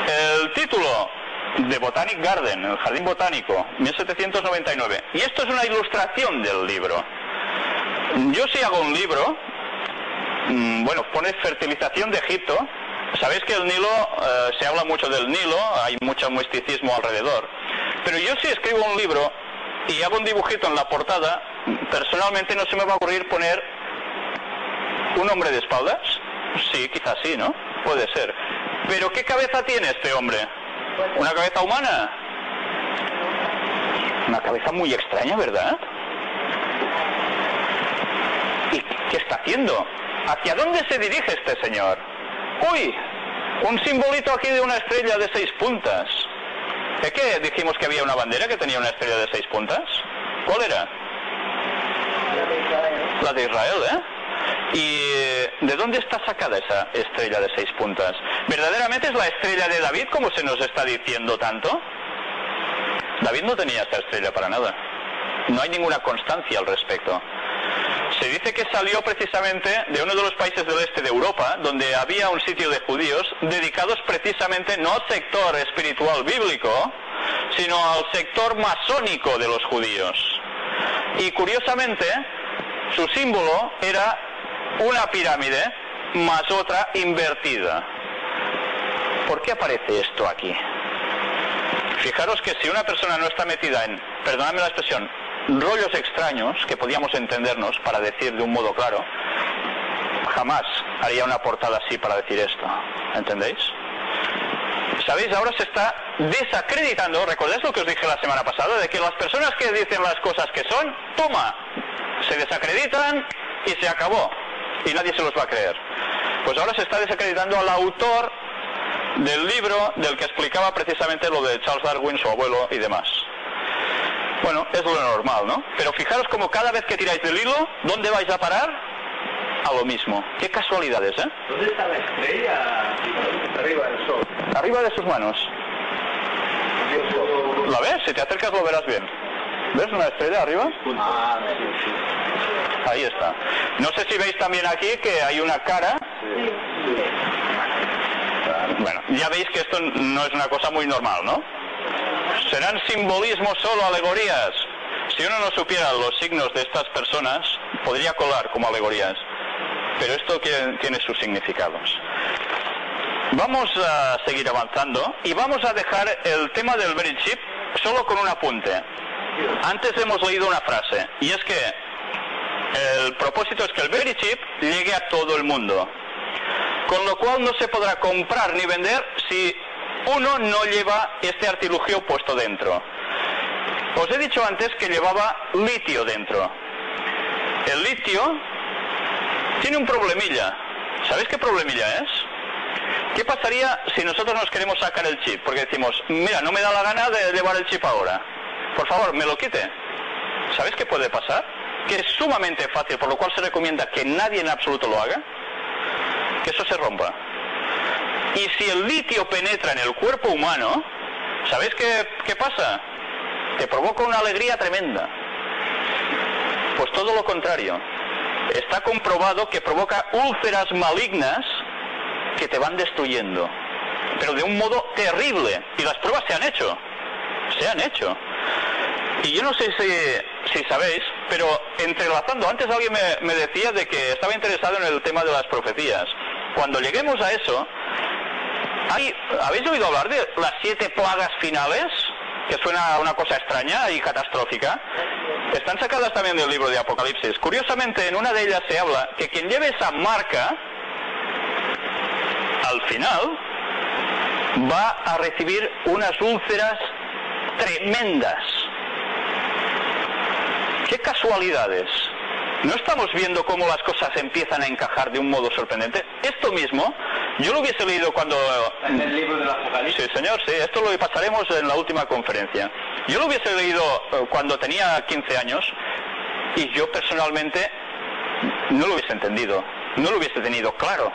El título de Botanic Garden, el Jardín Botánico, 1799. Y esto es una ilustración del libro. Yo si hago un libro, bueno, pone fertilización de Egipto. Sabéis que el Nilo, se habla mucho del Nilo, hay mucho misticismo alrededor. Pero yo si escribo un libro y hago un dibujito en la portada, personalmente no se me va a ocurrir poner un hombre de espaldas. Sí, quizás sí, ¿no? Puede ser. Pero ¿qué cabeza tiene este hombre? ¿Una cabeza humana? Una cabeza muy extraña, ¿verdad? ¿Y qué está haciendo? ¿Hacia dónde se dirige este señor? ¡Uy! Un simbolito aquí de una estrella de 6 puntas. ¿De qué dijimos que había una bandera que tenía una estrella de 6 puntas? ¿Cuál era? La de Israel, ¿eh? ¿Y de dónde está sacada esa estrella de 6 puntas? ¿Verdaderamente es la estrella de David, como se nos está diciendo tanto? David no tenía esta estrella para nada. No hay ninguna constancia al respecto. Se dice que salió precisamente de uno de los países del este de Europa, donde había un sitio de judíos dedicados precisamente no al sector espiritual bíblico, sino al sector masónico de los judíos. Y curiosamente, su símbolo era una pirámide más otra invertida. ¿por qué aparece esto aquí? Fijaros que si una persona no está metida en, perdonadme la expresión, rollos extraños, que podíamos entendernos para decir de un modo claro, jamás haría una portada así para decir esto, ¿entendéis? ¿Sabéis? Ahora se está desacreditando, ¿recordáis lo que os dije la semana pasada? De que las personas que dicen las cosas que son, ¡toma!, se desacreditan y se acabó, y nadie se los va a creer. Pues ahora se está desacreditando al autor del libro del que explicaba precisamente lo de Charles Darwin, su abuelo y demás. Bueno, es lo normal, ¿no? Pero fijaros como cada vez que tiráis del hilo, ¿dónde vais a parar? A lo mismo. Qué casualidades, ¿eh? ¿Dónde está la estrella? Arriba del sol. Arriba de sus manos. ¿La ves? Si te acercas lo verás bien. ¿Ves una estrella arriba? Ah, sí, sí. Ahí está. No sé si veis también aquí que hay una cara. Sí, sí. Bueno, ya veis que esto no es una cosa muy normal, ¿no? ¿Serán simbolismos solo, alegorías? Si uno no supiera los signos de estas personas, podría colar como alegorías. Pero esto tiene sus significados. Vamos a seguir avanzando y vamos a dejar el tema del Very Chip solo con un apunte. Antes hemos leído una frase, y es que el propósito es que el Very Chip llegue a todo el mundo. Con lo cual no se podrá comprar ni vender si uno no lleva este artilugio puesto dentro. Os he dicho antes que llevaba litio dentro. El litio tiene un problemilla. ¿Sabéis qué problemilla es? ¿Qué pasaría si nosotros nos queremos sacar el chip? Porque decimos, mira, no me da la gana de llevar el chip ahora. Por favor, me lo quite. ¿Sabéis qué puede pasar? Que es sumamente fácil, por lo cual se recomienda que nadie en absoluto lo haga. Que eso se rompa. Y si el litio penetra en el cuerpo humano, ¿sabéis qué pasa? Te provoca una alegría tremenda. Pues todo lo contrario. Está comprobado que provoca úlceras malignas que te van destruyendo. Pero de un modo terrible. Y las pruebas se han hecho. Se han hecho. Y yo no sé si sabéis, pero entrelazando, antes alguien me decía de que estaba interesado en el tema de las profecías. Cuando lleguemos a eso, ¿habéis oído hablar de las 7 plagas finales? Que suena a una cosa extraña y catastrófica. Están sacadas también del libro de Apocalipsis. Curiosamente, en una de ellas se habla que quien lleve esa marca, al final, va a recibir unas úlceras tremendas. ¡Qué casualidades! ¿No estamos viendo cómo las cosas empiezan a encajar de un modo sorprendente? Esto mismo, yo lo hubiese leído cuando... ¿En el libro del Apocalipsis? Sí, señor, sí. Esto lo pasaremos en la última conferencia. Yo lo hubiese leído cuando tenía 15 años y yo personalmente no lo hubiese entendido. No lo hubiese tenido claro.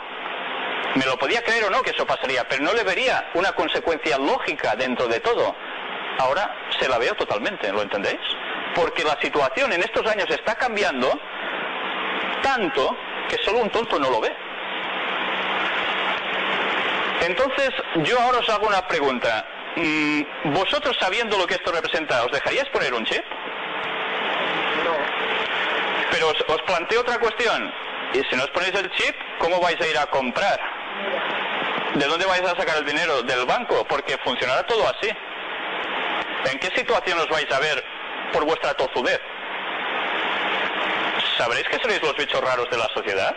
Me lo podía creer o no que eso pasaría, pero no le vería una consecuencia lógica dentro de todo. Ahora se la veo totalmente, ¿lo entendéis? Porque la situación en estos años está cambiando tanto que solo un tonto no lo ve. Entonces, yo ahora os hago una pregunta. ¿Vosotros, sabiendo lo que esto representa, os dejaríais poner un chip? No. Pero os planteo otra cuestión. Y si no os ponéis el chip, ¿cómo vais a ir a comprar? ¿De dónde vais a sacar el dinero? ¿Del banco? Porque funcionará todo así. ¿En qué situación os vais a ver por vuestra tozudez? ¿Sabréis que seréis los bichos raros de la sociedad?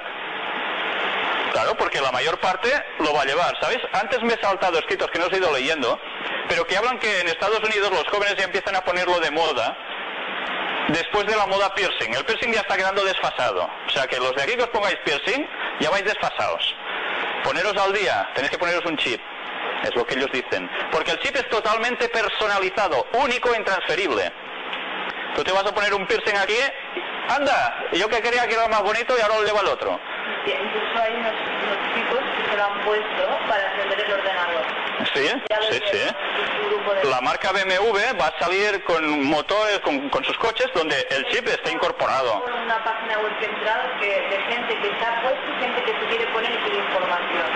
Claro, porque la mayor parte lo va a llevar, ¿sabéis? Antes me he saltado escritos que no os he ido leyendo, pero que hablan que en Estados Unidos los jóvenes ya empiezan a ponerlo de moda después de la moda piercing. El piercing ya está quedando desfasado. O sea que los de aquí que os pongáis piercing ya vais desfasados. Poneros al día, tenéis que poneros un chip. Es lo que ellos dicen. Porque el chip es totalmente personalizado, único e intransferible. Tú te vas a poner un piercing aquí, anda, yo que quería que era más bonito y ahora lo lleva el otro. Sí, incluso hay unos chicos que se lo han puesto para encender el ordenador. Sí, sí, sí. La marca BMW va a salir con motores, con sus coches, donde el chip está incorporado. Por una página web que he entrado de gente que se ha puesto y gente que se quiere poner y quiere información.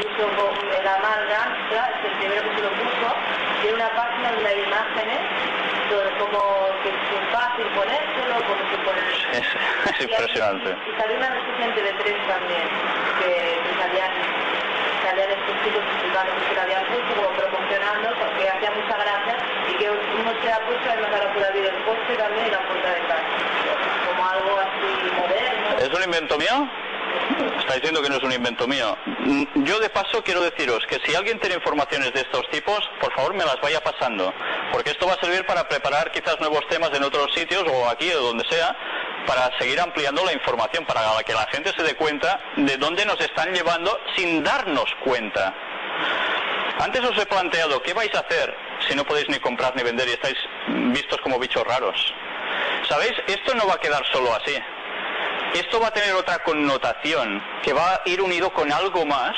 Incluso el Amar Gamstra, es el primero que se lo puso, tiene una página donde hay imágenes sobre cómo que es fácil ponérselo, cómo se pone. Es impresionante. Y salió una gente de 3 también, que salían estos chicos explicando que se le habían puesto, como promocionando, porque hacía mucha gracia, y que uno se ha puesto a mandar por abrir el coche también y la puerta de casa. Como algo así moderno. ¿Es un invento mío? Está diciendo que no es un invento mío. Yo de paso quiero deciros que si alguien tiene informaciones de estos tipos, por favor me las vaya pasando, porque esto va a servir para preparar quizás nuevos temas en otros sitios o aquí o donde sea, para seguir ampliando la información, para que la gente se dé cuenta de dónde nos están llevando sin darnos cuenta. Antes os he planteado, ¿qué vais a hacer si no podéis ni comprar ni vender y estáis vistos como bichos raros? ¿Sabéis? Esto no va a quedar solo así. Esto va a tener otra connotación, que va a ir unido con algo más,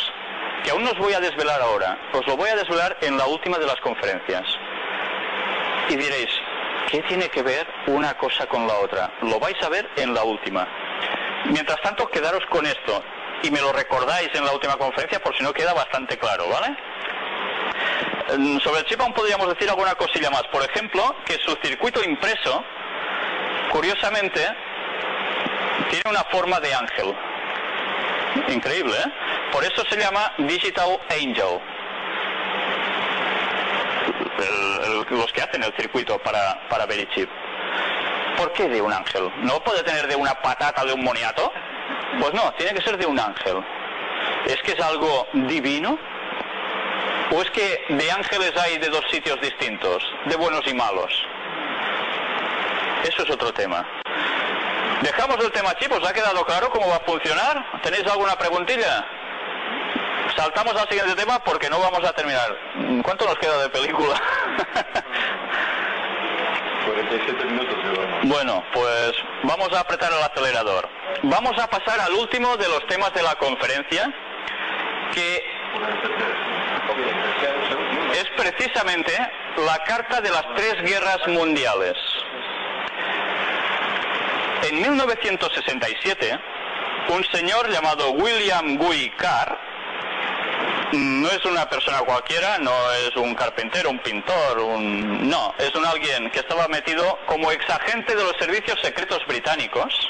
que aún no os voy a desvelar ahora. Os lo voy a desvelar en la última de las conferencias. Y diréis, ¿qué tiene que ver una cosa con la otra? Lo vais a ver en la última. Mientras tanto, quedaros con esto, y me lo recordáis en la última conferencia por si no queda bastante claro, ¿vale? Sobre el chip aún podríamos decir alguna cosilla más. Por ejemplo, que su circuito impreso, curiosamente, tiene una forma de ángel. Increíble, ¿eh? Por eso se llama Digital Angel. Los que hacen el circuito para Verichip. ¿Por qué de un ángel? ¿No puede tener de una patata, de un moniato? Pues no, tiene que ser de un ángel. ¿Es que es algo divino? ¿O es que de ángeles hay de dos sitios distintos, de buenos y malos? Eso es otro tema. Dejamos el tema chip, ¿os ha quedado claro cómo va a funcionar? ¿Tenéis alguna preguntilla? Saltamos al siguiente tema porque no vamos a terminar. ¿Cuánto nos queda de película? 47 minutos llevamos. Bueno, pues vamos a apretar el acelerador. Vamos a pasar al último de los temas de la conferencia, que es precisamente la carta de las 3 guerras mundiales. En 1967, un señor llamado William Guy Carr, no es una persona cualquiera, no es un carpintero, un pintor, no, es alguien que estaba metido como exagente de los servicios secretos británicos.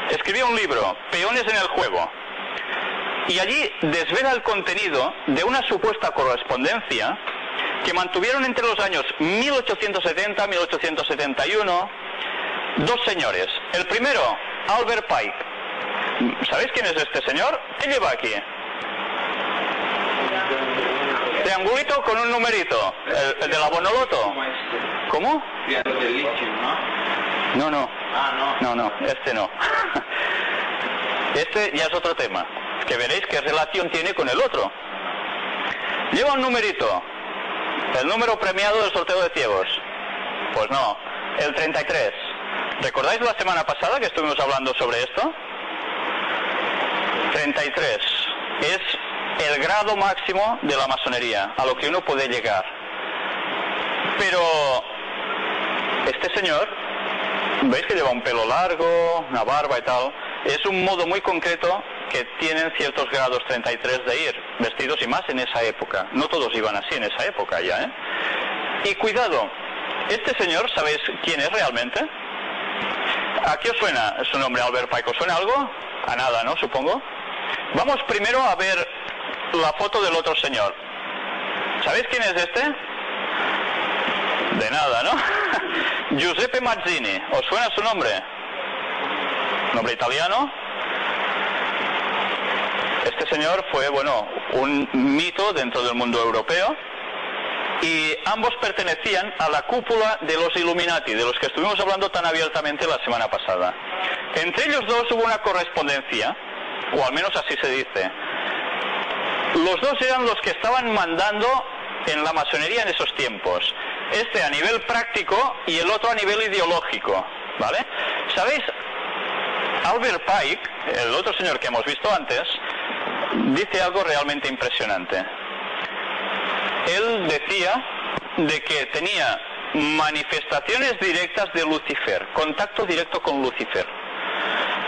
Escribió un libro, Peones en el juego, y allí desvela el contenido de una supuesta correspondencia que mantuvieron entre los años 1870 y 1871 dos señores. El primero, Albert Pike. ¿Sabéis quién es este señor? ¿Qué lleva aquí? Triangulito con un numerito. El de la Bonoloto. ¿Cómo? No. No, este no. Este ya es otro tema, que veréis qué relación tiene con el otro. Lleva un numerito. El número premiado del sorteo de ciegos. Pues no, el 33. ¿Recordáis la semana pasada que estuvimos hablando sobre esto? 33. Es el grado máximo de la masonería, a lo que uno puede llegar. Pero este señor, ¿veis que lleva un pelo largo, una barba y tal? Es un modo muy concreto que tienen ciertos grados 33 de ir vestidos, y más en esa época. No todos iban así en esa época ya, ¿eh? Y cuidado, este señor, ¿sabéis quién es realmente? ¿A qué os suena su nombre, Albert Pike? ¿Os suena algo? A nada, ¿no? Supongo. Vamos primero a ver la foto del otro señor. ¿Sabéis quién es este? De nada, ¿no? Giuseppe Mazzini. ¿Os suena su nombre? ¿Nombre italiano? Este señor fue, bueno, un mito dentro del mundo europeo, y ambos pertenecían a la cúpula de los Illuminati, de los que estuvimos hablando tan abiertamente la semana pasada. Entre ellos dos hubo una correspondencia, o al menos así se dice. Los dos eran los que estaban mandando en la masonería en esos tiempos. Este a nivel práctico y el otro a nivel ideológico, ¿vale? ¿Sabéis? Albert Pike, el otro señor que hemos visto antes, dice algo realmente impresionante. Él decía de que tenía manifestaciones directas de Lucifer, contacto directo con Lucifer.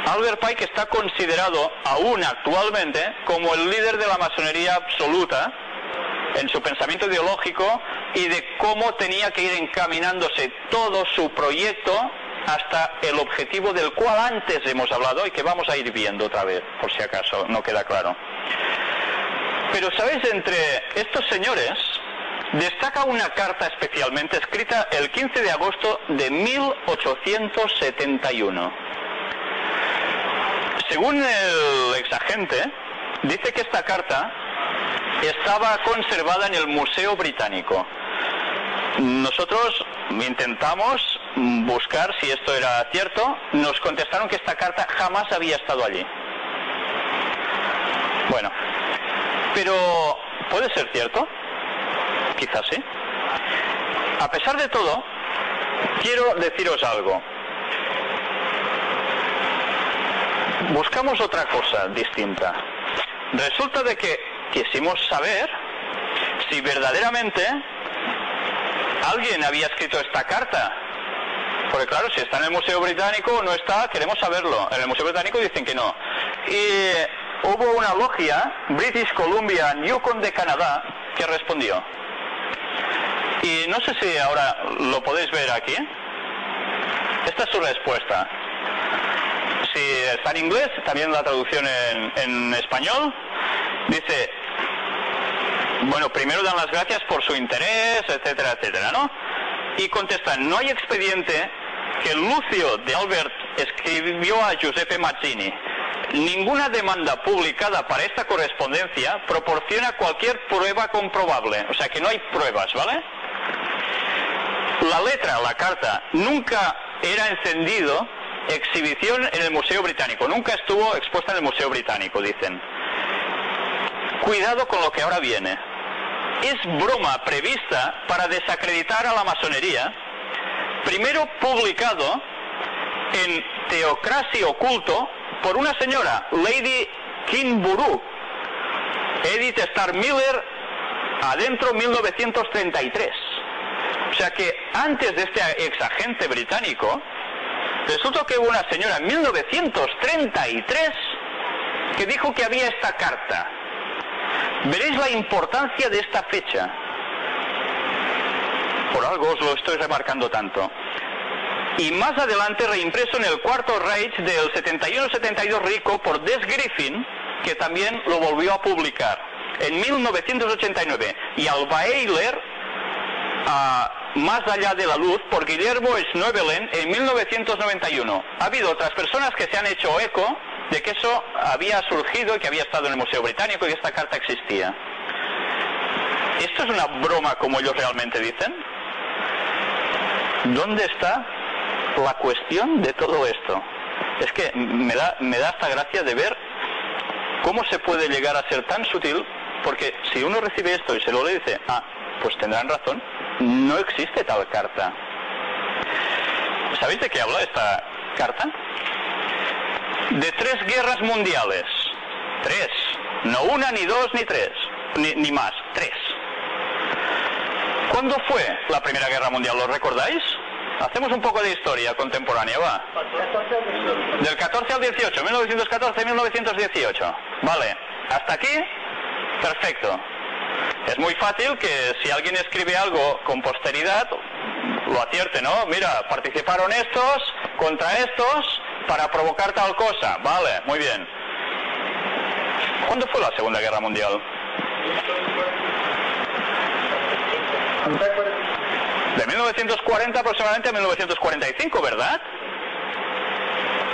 Albert Pike está considerado aún actualmente como el líder de la masonería absoluta en su pensamiento ideológico y de cómo tenía que ir encaminándose todo su proyecto hasta el objetivo del cual antes hemos hablado y que vamos a ir viendo otra vez, por si acaso no queda claro. Pero, ¿sabéis? Entre estos señores destaca una carta especialmente escrita el 15 de agosto de 1871. Según el exagente, dice que esta carta estaba conservada en el Museo Británico. Nosotros intentamos buscar si esto era cierto. Nos contestaron que esta carta jamás había estado allí. Bueno, pero ¿puede ser cierto? Quizás sí. A pesar de todo, quiero deciros algo. Buscamos otra cosa distinta. Resulta de que quisimos saber si verdaderamente alguien había escrito esta carta. Porque claro, si está en el Museo Británico o no está, queremos saberlo. En el Museo Británico dicen que no. Y hubo una logia, British Columbia, Yukon de Canadá, que respondió. Y no sé si ahora lo podéis ver aquí. Esta es su respuesta. Si está en inglés, también la traducción en español. Dice, bueno, primero dan las gracias por su interés, etcétera, etcétera, ¿no? Y contestan, no hay expediente que Lucio de Albert escribió a Giuseppe Mazzini. Ninguna demanda publicada para esta correspondencia proporciona cualquier prueba comprobable. O sea que no hay pruebas, ¿vale? La letra, la carta, nunca era encendido exhibición en el Museo Británico. Nunca estuvo expuesta en el Museo Británico, dicen. Cuidado con lo que ahora viene. Es broma prevista para desacreditar a la masonería, primero publicado en Theocracy Oculto por una señora, Lady Kingborough, Edith Starr Miller, adentro 1933. O sea que antes de este exagente británico, resultó que hubo una señora en 1933 que dijo que había esta carta. Veréis la importancia de esta fecha. Por algo os lo estoy remarcando tanto. Y más adelante reimpreso en el Cuarto Reich del 71-72 rico por Des Griffin, que también lo volvió a publicar en 1989. Y al Weiler, Más allá de la luz, por Guillermo Schnoebelen en 1991. Ha habido otras personas que se han hecho eco de que eso había surgido y que había estado en el Museo Británico y que esta carta existía. ¿Esto es una broma como ellos realmente dicen? ¿Dónde está la cuestión de todo esto? Es que me da hasta gracia de ver cómo se puede llegar a ser tan sutil, porque si uno recibe esto y se lo dice, pues tendrán razón, no existe tal carta. ¿Sabéis de qué habla esta carta? De 3 guerras mundiales. 3. No una, ni 2, ni 3. Ni más. 3. ¿Cuándo fue la Primera Guerra Mundial? ¿Lo recordáis? Hacemos un poco de historia contemporánea, va. Del 14 al 18. 1914-1918. Vale. ¿Hasta aquí? Perfecto. Es muy fácil que si alguien escribe algo con posteridad, lo acierte, ¿no? Mira, participaron estos contra estos para provocar tal cosa. Vale, muy bien. ¿Cuándo fue la Segunda Guerra Mundial? De 1940 aproximadamente a 1945, ¿verdad?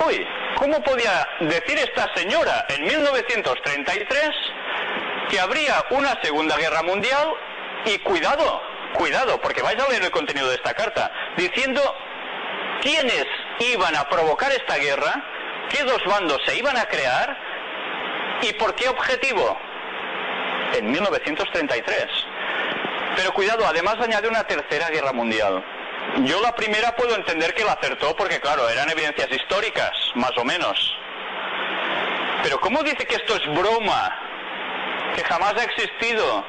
Uy, ¿cómo podía decir esta señora en 1933 que habría una Segunda Guerra Mundial? Y cuidado, porque vais a leer el contenido de esta carta, diciendo quiénes iban a provocar esta guerra, qué dos bandos se iban a crear y por qué objetivo. En 1933. Pero cuidado, además añade una Tercera Guerra Mundial. Yo la primera puedo entender que la acertó porque claro, eran evidencias históricas, más o menos. Pero ¿cómo dice que esto es broma? Que jamás ha existido,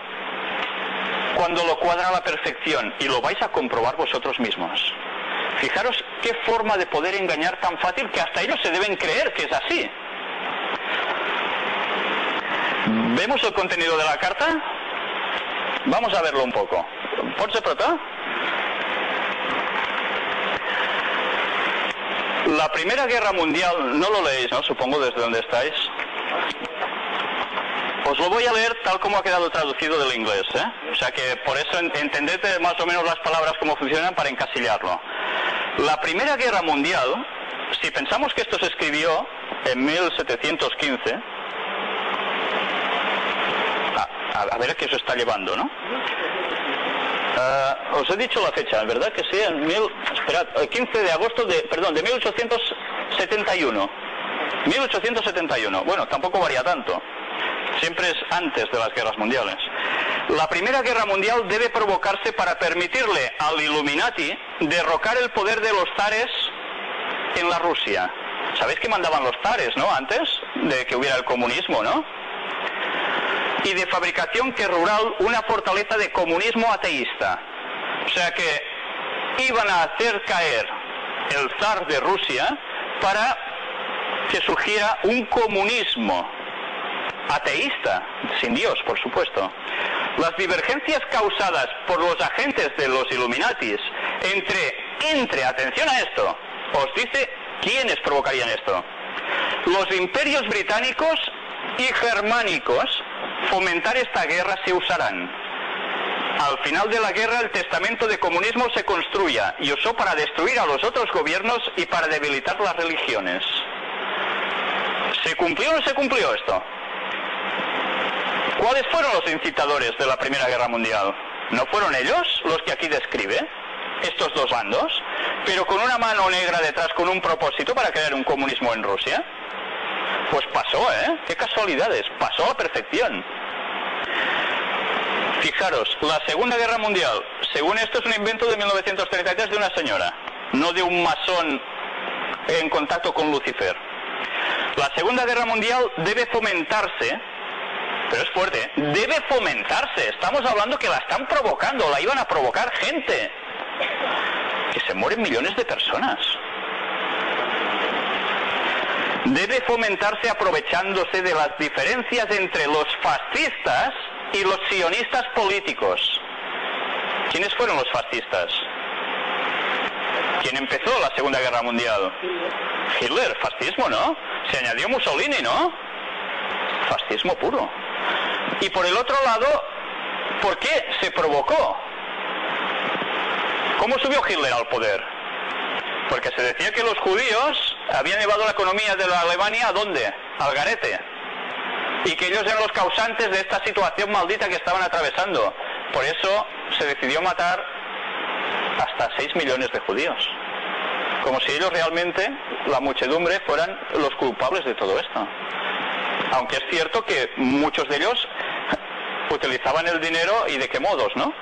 cuando lo cuadra a la perfección, y lo vais a comprobar vosotros mismos. Fijaros qué forma de poder engañar tan fácil que hasta ellos se deben creer que es así. ¿Vemos el contenido de la carta? Vamos a verlo un poco. ¿Pots apretar? La Primera Guerra Mundial, no lo leéis, ¿no? Supongo desde donde estáis. Os lo voy a leer tal como ha quedado traducido del inglés, ¿eh? O sea que por eso entended más o menos las palabras cómo funcionan para encasillarlo. La Primera Guerra Mundial, si pensamos que esto se escribió en 1715, a ver a qué se está llevando, ¿no? Os he dicho la fecha, ¿verdad? Que sí, esperad, 15 de agosto de 1871. 1871. Bueno, tampoco varía tanto. Siempre es antes de las guerras mundiales. La Primera Guerra Mundial debe provocarse para permitirle al Illuminati derrocar el poder de los zares en la Rusia. ¿Sabéis que mandaban los zares, no? Antes de que hubiera el comunismo, ¿no? Y de fabricación que rural una fortaleza de comunismo ateísta. O sea que iban a hacer caer el zar de Rusia para que surgiera un comunismo ateísta, sin Dios, por supuesto. Las divergencias causadas por los agentes de los Illuminatis entre, atención a esto, os dice quiénes provocarían esto. Los imperios británicos y germánicos fomentar esta guerra se usarán. Al final de la guerra el testamento de comunismo se construya y usó para destruir a los otros gobiernos y para debilitar las religiones. ¿Se cumplió o no se cumplió esto? ¿Cuáles fueron los incitadores de la Primera Guerra Mundial? ¿No fueron ellos los que aquí describe? Estos dos bandos, pero con una mano negra detrás con un propósito para crear un comunismo en Rusia. Pues pasó, ¿eh? Qué casualidades, pasó a la perfección. Fijaros, la Segunda Guerra Mundial, según esto es un invento de 1933 de una señora, no de un masón en contacto con Lucifer. La Segunda Guerra Mundial debe fomentarse, pero es fuerte, debe fomentarse, estamos hablando que la están provocando, la iban a provocar gente, que se mueren millones de personas. Debe fomentarse aprovechándose de las diferencias entre los fascistas y los sionistas políticos. ¿Quiénes fueron los fascistas? ¿Quién empezó la Segunda Guerra Mundial? Hitler, fascismo, ¿no? Se añadió Mussolini, ¿no? Fascismo puro. Y por el otro lado, ¿por qué se provocó? ¿Cómo subió Hitler al poder? Porque se decía que los judíos habían llevado la economía de la Alemania ¿a dónde? Al garete. Y que ellos eran los causantes de esta situación maldita que estaban atravesando. Por eso se decidió matar hasta 6 millones de judíos. Como si ellos realmente, la muchedumbre, fueran los culpables de todo esto. Aunque es cierto que muchos de ellos utilizaban el dinero y de qué modos, ¿no?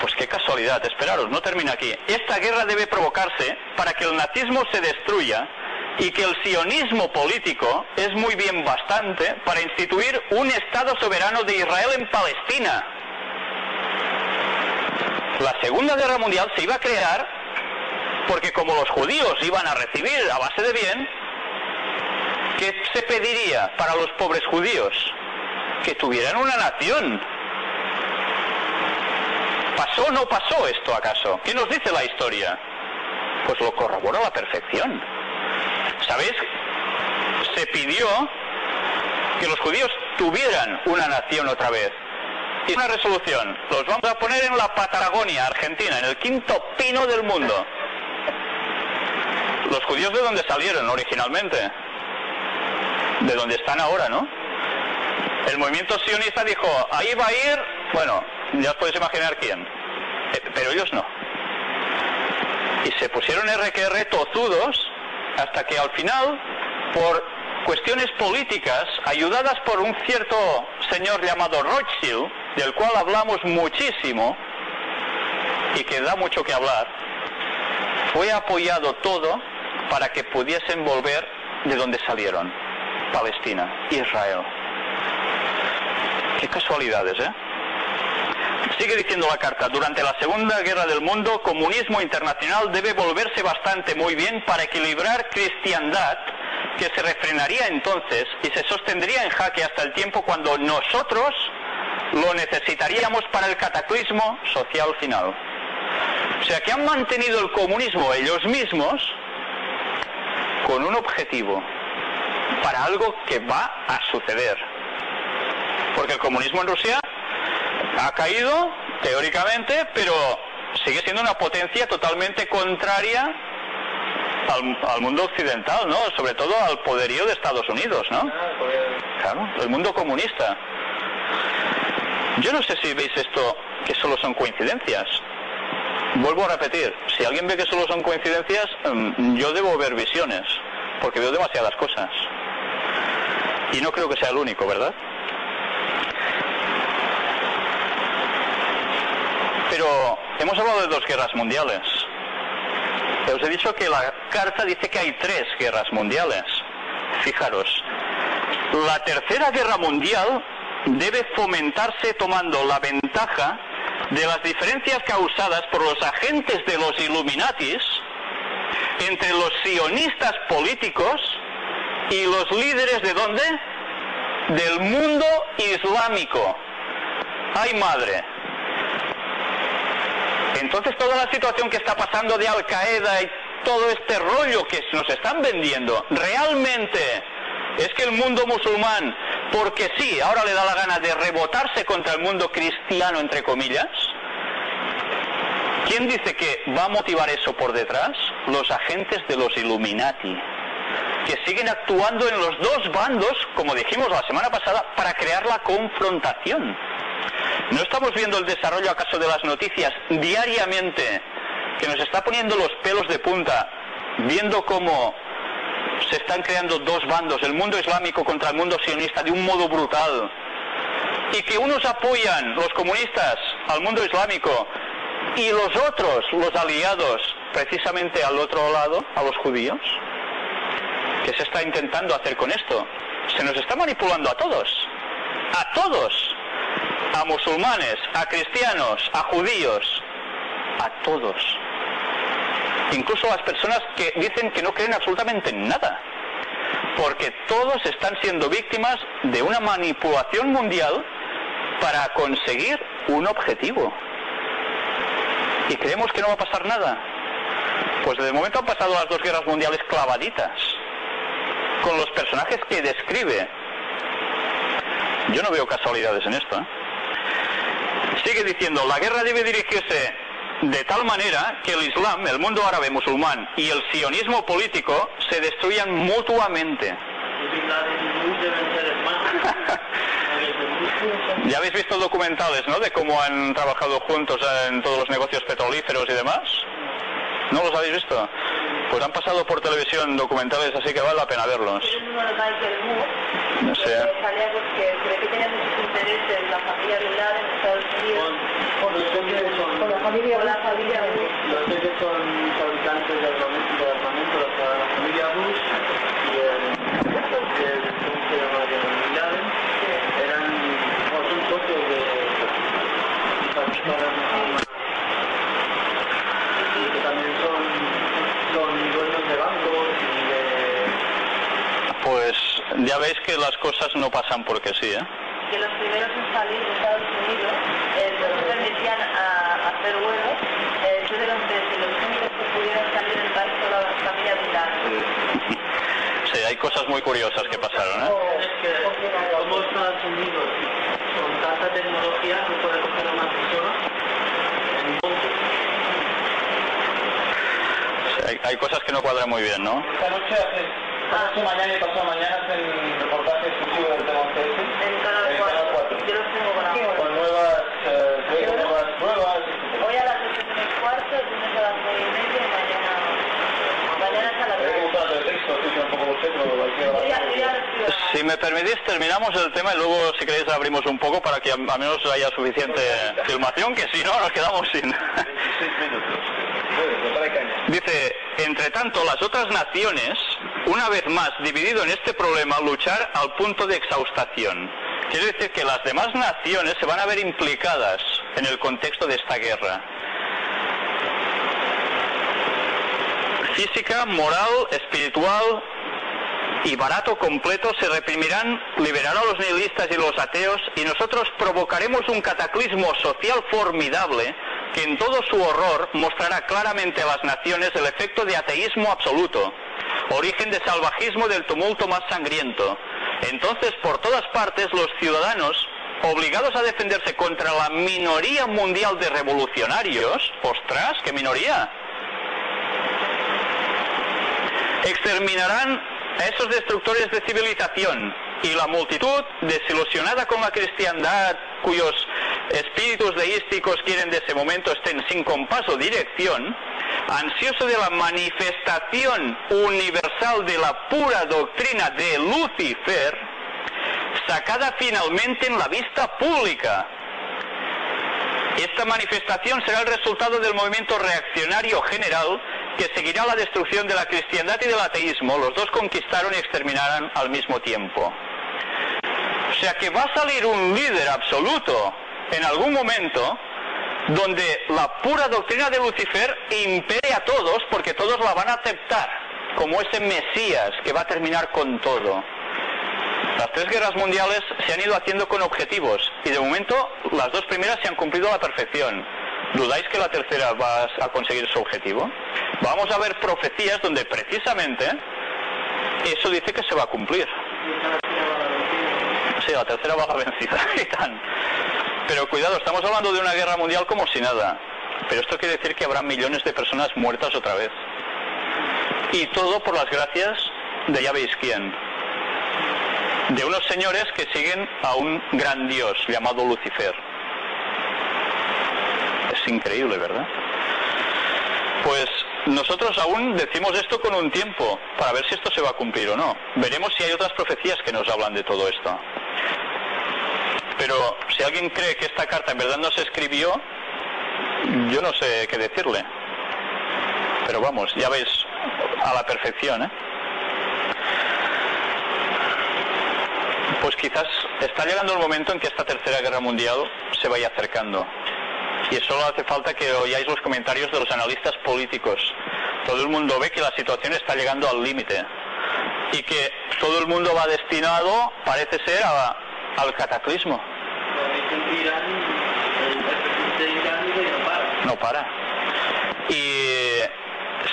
Pues qué casualidad, esperaros, no termina aquí. Esta guerra debe provocarse para que el nazismo se destruya y que el sionismo político es muy bien bastante para instituir un Estado soberano de Israel en Palestina. La Segunda Guerra Mundial se iba a crear porque como los judíos iban a recibir a base de bien, ¿qué se pediría para los pobres judíos? Que tuvieran una nación. ¿Pasó o no pasó esto acaso? ¿Qué nos dice la historia? Pues lo corrobora a la perfección. ¿Sabéis? Se pidió que los judíos tuvieran una nación otra vez. Y una resolución. Los vamos a poner en la Patagonia, Argentina, en el quinto pino del mundo. ¿Los judíos de dónde salieron originalmente? De donde están ahora, ¿no? El movimiento sionista dijo, ahí va a ir, bueno, ya os podéis imaginar quién, pero ellos no. Y se pusieron RQR tozudos hasta que al final, por cuestiones políticas, ayudadas por un cierto señor llamado Rothschild, del cual hablamos muchísimo y que da mucho que hablar, fue apoyado todo para que pudiesen volver de donde salieron, Palestina, Israel. Qué casualidades, ¿eh? Sigue diciendo la carta, durante la Segunda Guerra del Mundo, comunismo internacional debe volverse bastante muy bien para equilibrar cristiandad, que se refrenaría entonces y se sostendría en jaque hasta el tiempo cuando nosotros lo necesitaríamos para el cataclismo social final. O sea que han mantenido el comunismo ellos mismos con un objetivo, para algo que va a suceder. Porque el comunismo en Rusia ha caído, teóricamente, pero sigue siendo una potencia totalmente contraria al mundo occidental, ¿no? Sobre todo al poderío de Estados Unidos, ¿no? Claro, el mundo comunista. Yo no sé si veis esto, que solo son coincidencias. Vuelvo a repetir, si alguien ve que solo son coincidencias, yo debo ver visiones, porque veo demasiadas cosas. Y no creo que sea el único, ¿verdad? Pero hemos hablado de 2 guerras mundiales. Os he dicho que la carta dice que hay 3 guerras mundiales. Fijaros, la tercera guerra mundial debe fomentarse tomando la ventaja de las diferencias causadas por los agentes de los Illuminatis entre los sionistas políticos y los líderes ¿de dónde? Del mundo islámico. ¡Ay, madre! Entonces toda la situación que está pasando de Al Qaeda y todo este rollo que nos están vendiendo, realmente es que el mundo musulmán, porque sí, ahora le da la gana de rebotarse contra el mundo cristiano, entre comillas. ¿Quién dice que va a motivar eso por detrás? Los agentes de los Illuminati, que siguen actuando en los 2 bandos, como dijimos la semana pasada, para crear la confrontación. ¿No estamos viendo el desarrollo acaso de las noticias diariamente, que nos está poniendo los pelos de punta, viendo cómo se están creando 2 bandos, el mundo islámico contra el mundo sionista, de un modo brutal, y que unos apoyan, los comunistas, al mundo islámico, y los otros, los aliados, precisamente al otro lado, a los judíos? ¿Qué se está intentando hacer con esto? Se nos está manipulando a todos, a musulmanes, a cristianos, a judíos, a todos. Incluso a las personas que dicen que no creen absolutamente en nada, porque todos están siendo víctimas de una manipulación mundial para conseguir un objetivo. ¿Y creemos que no va a pasar nada? Pues de momento han pasado las 2 guerras mundiales clavaditas, con los personajes que describe. Yo no veo casualidades en esto, ¿eh? Sigue diciendo, la guerra debe dirigirse de tal manera que el Islam, el mundo árabe musulmán y el sionismo político se destruyan mutuamente. Ya habéis visto documentales, ¿no?, de cómo han trabajado juntos en todos los negocios petrolíferos y demás. ¿No los habéis visto? Pues han pasado por televisión documentales, así que vale la pena verlos. No sé. Salía porque cree que tiene muchos intereses la familia Bin Laden en Estados Unidos. Con la familia Bush. Los que son fabricantes de armamento, la familia Bush y el Bin Laden eran son socios de y que también son dueños de bancos y de... Pues ya veis que las cosas no pasan porque sí, ¿eh? Que los primeros en salir de Estados Unidos no se permitían hacer vuelos, fueron 3 y los únicos que pudieron salir del país son la familia Bin Laden. Sí, hay cosas muy curiosas que pasaron, ¿eh? Es que como Estados Unidos con tanta tecnología no puede coger a una persona en un punto. Sí, hay cosas que no cuadran muy bien, ¿no? Esta noche mañana y pasado mañana hacen reportaje exclusivo del tema CS En Canal 4. Yo los tengo con amor. con nuevas pruebas. Hoy a las 8:15, el lunes a las 9:30 y mañana es a las 9. Si me permitís, terminamos el tema y luego, si queréis, abrimos un poco para que al menos haya suficiente filmación, que si no, nos quedamos sin... 16 minutos. Dice, entre tanto, las otras naciones, una vez más, dividido en este problema, luchar al punto de exhaustación. Quiere decir que las demás naciones se van a ver implicadas en el contexto de esta guerra. Física, moral, espiritual y barato completo se reprimirán, liberarán a los nihilistas y los ateos, y nosotros provocaremos un cataclismo social formidable que en todo su horror mostrará claramente a las naciones el efecto de ateísmo absoluto, origen de salvajismo del tumulto más sangriento. Entonces, por todas partes, los ciudadanos, obligados a defenderse contra la minoría mundial de revolucionarios, ¡ostras, qué minoría!, exterminarán a esos destructores de civilización, y la multitud, desilusionada con la cristiandad, cuyos espíritus deísticos quieren de ese momento estén sin compás o dirección, ansioso de la manifestación universal de la pura doctrina de Lucifer, sacada finalmente en la vista pública. Esta manifestación será el resultado del movimiento reaccionario general que seguirá la destrucción de la cristiandad y del ateísmo. Los dos conquistaron y exterminaron al mismo tiempo. O sea que va a salir un líder absoluto en algún momento donde la pura doctrina de Lucifer impere a todos, porque todos la van a aceptar como ese Mesías que va a terminar con todo. Las 3 guerras mundiales se han ido haciendo con objetivos y de momento las 2 primeras se han cumplido a la perfección. ¿Dudáis que la tercera va a conseguir su objetivo? Vamos a ver profecías donde precisamente eso dice que se va a cumplir. Sí, la tercera va a la vencida. Pero cuidado, estamos hablando de una guerra mundial como si nada. Pero esto quiere decir que habrá millones de personas muertas otra vez. Y todo por las gracias de ya veis quién. De unos señores que siguen a un gran dios llamado Lucifer. Es increíble, ¿verdad? Pues nosotros aún decimos esto con un tiempo, para ver si esto se va a cumplir o no. Veremos si hay otras profecías que nos hablan de todo esto. Pero si alguien cree que esta carta en verdad no se escribió, yo no sé qué decirle. Pero vamos, ya veis, a la perfección, ¿eh? Pues quizás está llegando el momento en que esta tercera guerra mundial se vaya acercando. Y solo hace falta que oigáis los comentarios de los analistas políticos. Todo el mundo ve que la situación está llegando al límite. Y que todo el mundo va destinado, parece ser, al cataclismo. No para. Y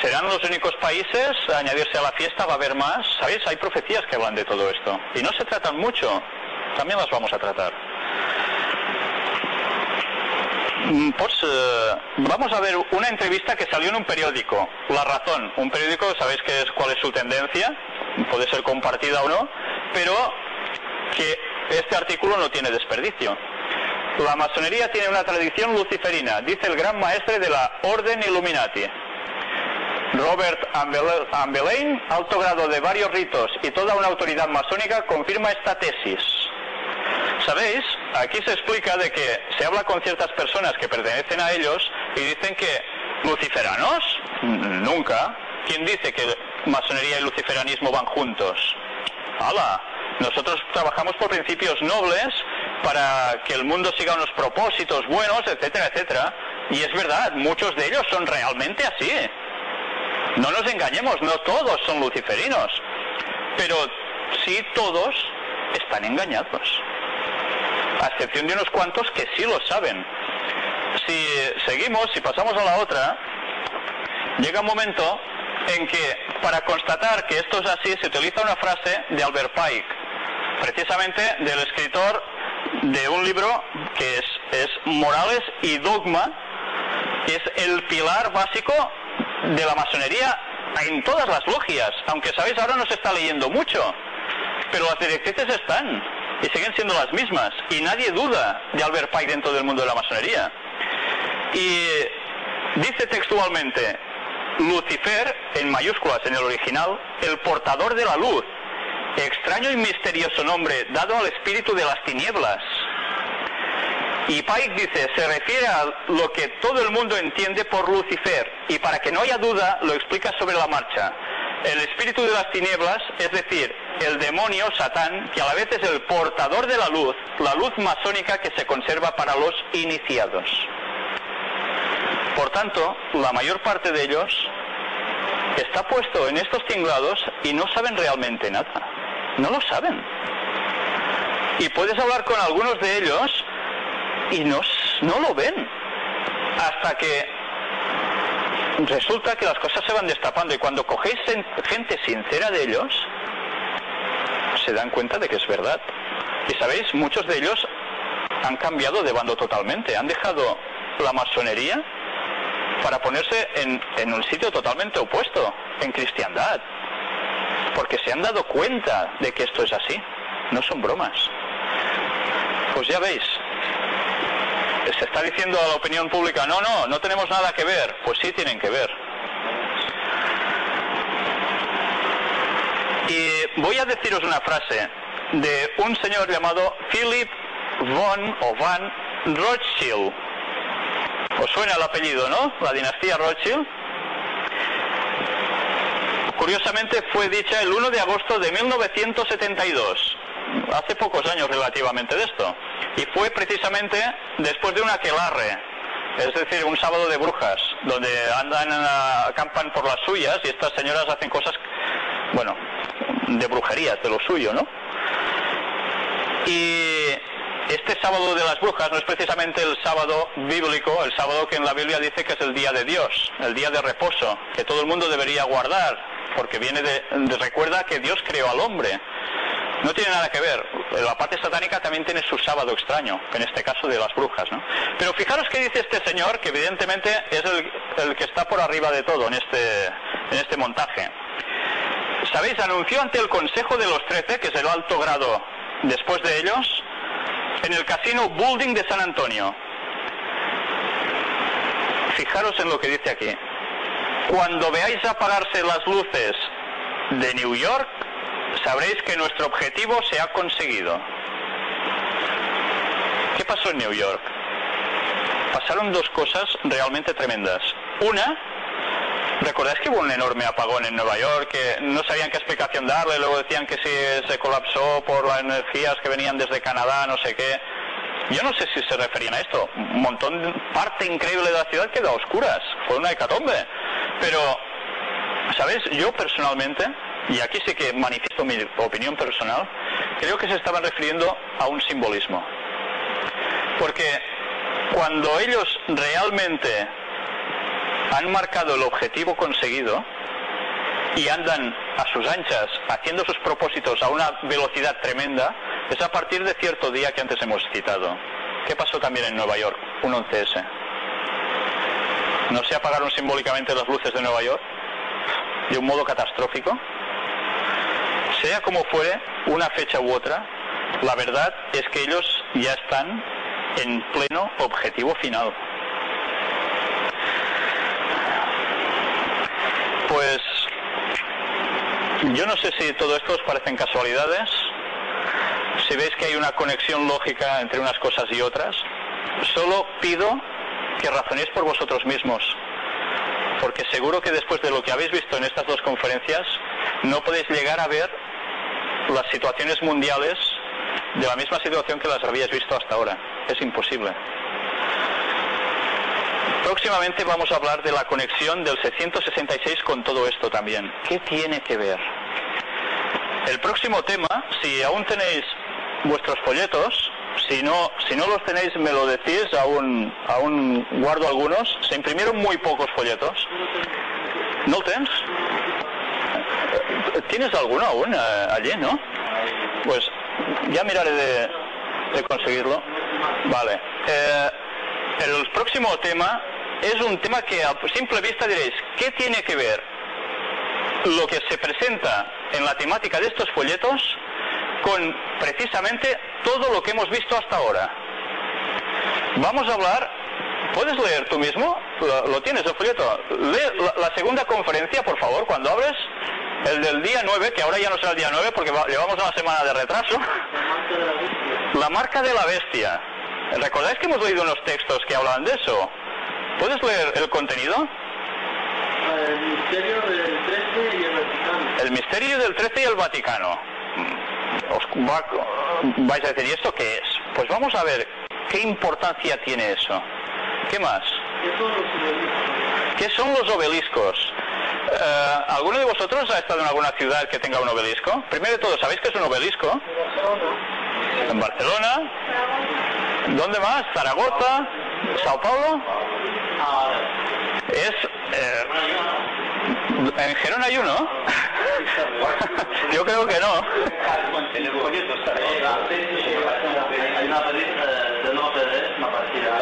serán los únicos países a añadirse a la fiesta, va a haber más. ¿Sabéis? Hay profecías que hablan de todo esto. Y no se tratan mucho. También las vamos a tratar. Pues vamos a ver una entrevista que salió en un periódico, La Razón, un periódico, sabéis cuál es su tendencia, puede ser compartida o no, pero que este artículo no tiene desperdicio. La masonería tiene una tradición luciferina, dice el gran maestre de la Orden Illuminati. Robert Ambelain, alto grado de varios ritos y toda una autoridad masónica, confirma esta tesis. ¿Sabéis? Aquí se explica de que se habla con ciertas personas que pertenecen a ellos y dicen que luciferanos, nunca. ¿Quién dice que masonería y luciferanismo van juntos? ¡Hala! Nosotros trabajamos por principios nobles para que el mundo siga unos propósitos buenos, etcétera, etcétera. Y es verdad, muchos de ellos son realmente así. No nos engañemos, no todos son luciferinos. Pero sí todos están engañados. A excepción de unos cuantos que sí lo saben. Si seguimos, si pasamos a la otra, llega un momento en que para constatar que esto es así se utiliza una frase de Albert Pike, precisamente del escritor de un libro que es Morales y Dogma, que es el pilar básico de la masonería en todas las logias, aunque sabéis ahora no se está leyendo mucho, pero las directrices están y siguen siendo las mismas y nadie duda de Albert Pike dentro del mundo de la masonería. Y dice textualmente: Lucifer, en mayúsculas en el original, el portador de la luz, extraño y misterioso nombre dado al espíritu de las tinieblas. Y Pike dice, se refiere a lo que todo el mundo entiende por Lucifer, y para que no haya duda lo explica sobre la marcha. El espíritu de las tinieblas, es decir, el demonio, Satán, que a la vez es el portador de la luz masónica que se conserva para los iniciados. Por tanto, la mayor parte de ellos está puesto en estos tinglados y no saben realmente nada. No lo saben. Y puedes hablar con algunos de ellos y no lo ven. Hasta que resulta que las cosas se van destapando y cuando cogéis gente sincera de ellos, se dan cuenta de que es verdad. Y sabéis, muchos de ellos han cambiado de bando totalmente, han dejado la masonería para ponerse en un sitio totalmente opuesto, en cristiandad, porque se han dado cuenta de que esto es así, no son bromas. Pues ya veis, se está diciendo a la opinión pública, no tenemos nada que ver. Pues sí tienen que ver. Y voy a deciros una frase de un señor llamado Philip Van Rothschild. ¿Os suena el apellido, no? La dinastía Rothschild. Curiosamente fue dicha el 1 de agosto de 1972. Hace pocos años relativamente de esto. Y fue precisamente después de un aquelarre, es decir, un sábado de brujas, donde acampan por las suyas y estas señoras hacen cosas, bueno, de brujerías, de lo suyo, ¿no? Y este sábado de las brujas no es precisamente el sábado bíblico, el sábado que en la Biblia dice que es el día de Dios, el día de reposo, que todo el mundo debería guardar, porque viene recuerda que Dios creó al hombre. No tiene nada que ver. La parte satánica también tiene su sábado extraño, en este caso de las brujas, ¿no? Pero fijaros qué dice este señor, que evidentemente es el que está por arriba de todo en este montaje. ¿Sabéis? Anunció ante el Consejo de los 13, que es el alto grado después de ellos, en el casino Building de San Antonio. Fijaros en lo que dice aquí. Cuando veáis apagarse las luces de New York, sabréis que nuestro objetivo se ha conseguido. ¿Qué pasó en New York? Pasaron dos cosas realmente tremendas. Una, ¿recordáis que hubo un enorme apagón en Nueva York? Que no sabían qué explicación darle, luego decían que se colapsó por las energías que venían desde Canadá, no sé qué. Yo no sé si se referían a esto. Un montón, parte increíble de la ciudad quedó a oscuras. Fue una hecatombe. Pero, ¿sabéis? Yo personalmente, y aquí sí que manifiesto mi opinión personal, creo que se estaban refiriendo a un simbolismo. Porque cuando ellos realmente han marcado el objetivo conseguido y andan a sus anchas haciendo sus propósitos a una velocidad tremenda, es a partir de cierto día que antes hemos citado. ¿Qué pasó también en Nueva York? Un 11S. ¿No se apagaron simbólicamente las luces de Nueva York de un modo catastrófico? Sea como fuere, una fecha u otra, la verdad es que ellos ya están en pleno objetivo final. Pues yo no sé si todo esto os parecen casualidades, si veis que hay una conexión lógica entre unas cosas y otras. Solo pido que razonéis por vosotros mismos, porque seguro que después de lo que habéis visto en estas dos conferencias no podéis llegar a ver las situaciones mundiales de la misma situación que las habíais visto hasta ahora. Es imposible. Próximamente vamos a hablar de la conexión del 666 con todo esto también. ¿Qué tiene que ver? El próximo tema, si aún tenéis vuestros folletos, si no los tenéis me lo decís, aún guardo algunos. Se imprimieron muy pocos folletos. ¿No tens? ¿Tienes alguno aún allí, no? Pues ya miraré de conseguirlo. Vale. El próximo tema es un tema que a simple vista diréis, ¿qué tiene que ver lo que se presenta en la temática de estos folletos con precisamente todo lo que hemos visto hasta ahora? Vamos a hablar, ¿puedes leer tú mismo? ¿Lo tienes el folleto? Lee la segunda conferencia, por favor, cuando abres, el del día 9, que ahora ya no será el día 9 porque llevamos una semana de retraso. La marca de la bestia. ¿Recordáis que hemos leído unos textos que hablaban de eso? ¿Puedes leer el contenido? El misterio del 13 y el Vaticano. El misterio del 13 y el Vaticano. Vais a decir, ¿y esto qué es? Pues vamos a ver qué importancia tiene eso. ¿Qué más? ¿Qué son los obeliscos? ¿Alguno de vosotros ha estado en alguna ciudad que tenga un obelisco? Primero de todo, ¿sabéis qué es un obelisco? En Barcelona. ¿Dónde más? ¿Zaragoza? ¿Sao Paulo? Es... ¿En Gerona hay uno? Yo creo que no.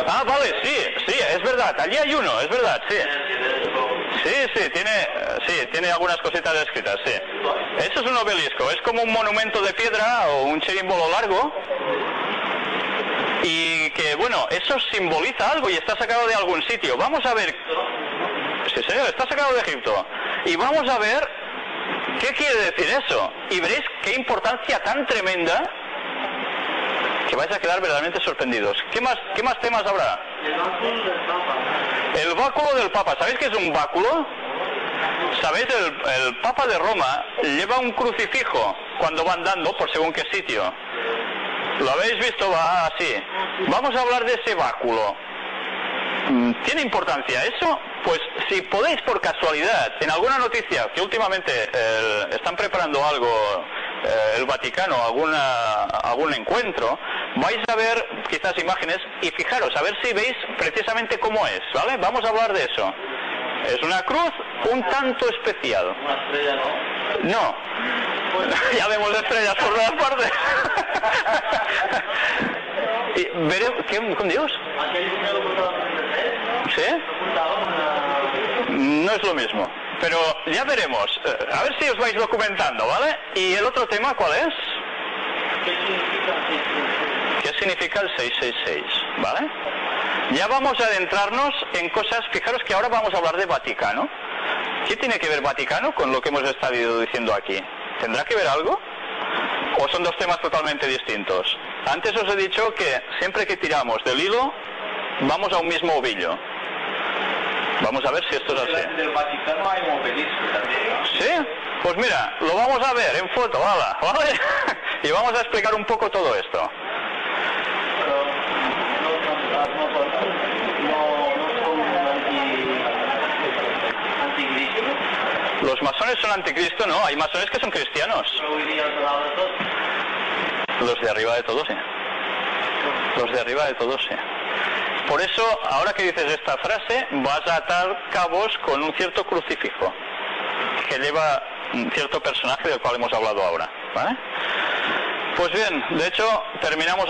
Ah, vale, sí, es verdad, allí hay uno, es verdad, sí. Sí, tiene algunas cositas escritas, sí. Eso es un obelisco, es como un monumento de piedra o un chirimbolo largo. Y que, bueno, eso simboliza algo y está sacado de algún sitio. Vamos a ver... Sí, señor, está sacado de Egipto. Y vamos a ver qué quiere decir eso. Y veréis qué importancia tan tremenda que vais a quedar verdaderamente sorprendidos. ¿Qué más temas habrá? El báculo del Papa. ¿Sabéis qué es un báculo? ¿Sabéis? El Papa de Roma lleva un crucifijo cuando va andando por según qué sitio. ¿Lo habéis visto? Va así. Vamos a hablar de ese báculo. ¿Tiene importancia eso? Pues si podéis por casualidad, en alguna noticia, que últimamente están preparando algo, el Vaticano, algún encuentro, vais a ver quizás imágenes y fijaros, a ver si veis precisamente cómo es, ¿vale? Vamos a hablar de eso. Es una cruz un tanto especial. Una estrella, ¿no? No. Ya vemos estrellas por todas partes. Y veremos... ¿Qué? ¿Con Dios? ¿Sí? No es lo mismo. Pero ya veremos. A ver si os vais documentando, ¿vale? ¿Y el otro tema cuál es? ¿Qué significa el 666? ¿Vale? Ya vamos a adentrarnos en cosas... Fijaros que ahora vamos a hablar de Vaticano. ¿Qué tiene que ver Vaticano con lo que hemos estado diciendo aquí? ¿Tendrá que ver algo? ¿O son dos temas totalmente distintos? Antes os he dicho que siempre que tiramos del hilo, vamos a un mismo ovillo. Vamos a ver si esto es así. En el Vaticano hay un obelisco también, ¿no? ¿Sí? Pues mira, lo vamos a ver en foto, ¿vale? Y vamos a explicar un poco todo esto. Los masones son anticristo, ¿no? Hay masones que son cristianos. Los de arriba de todos, sí. Los de arriba de todos, sí. Por eso, ahora que dices esta frase, vas a atar cabos con un cierto crucifijo que lleva un cierto personaje del cual hemos hablado ahora, ¿vale? Pues bien, de hecho, terminamos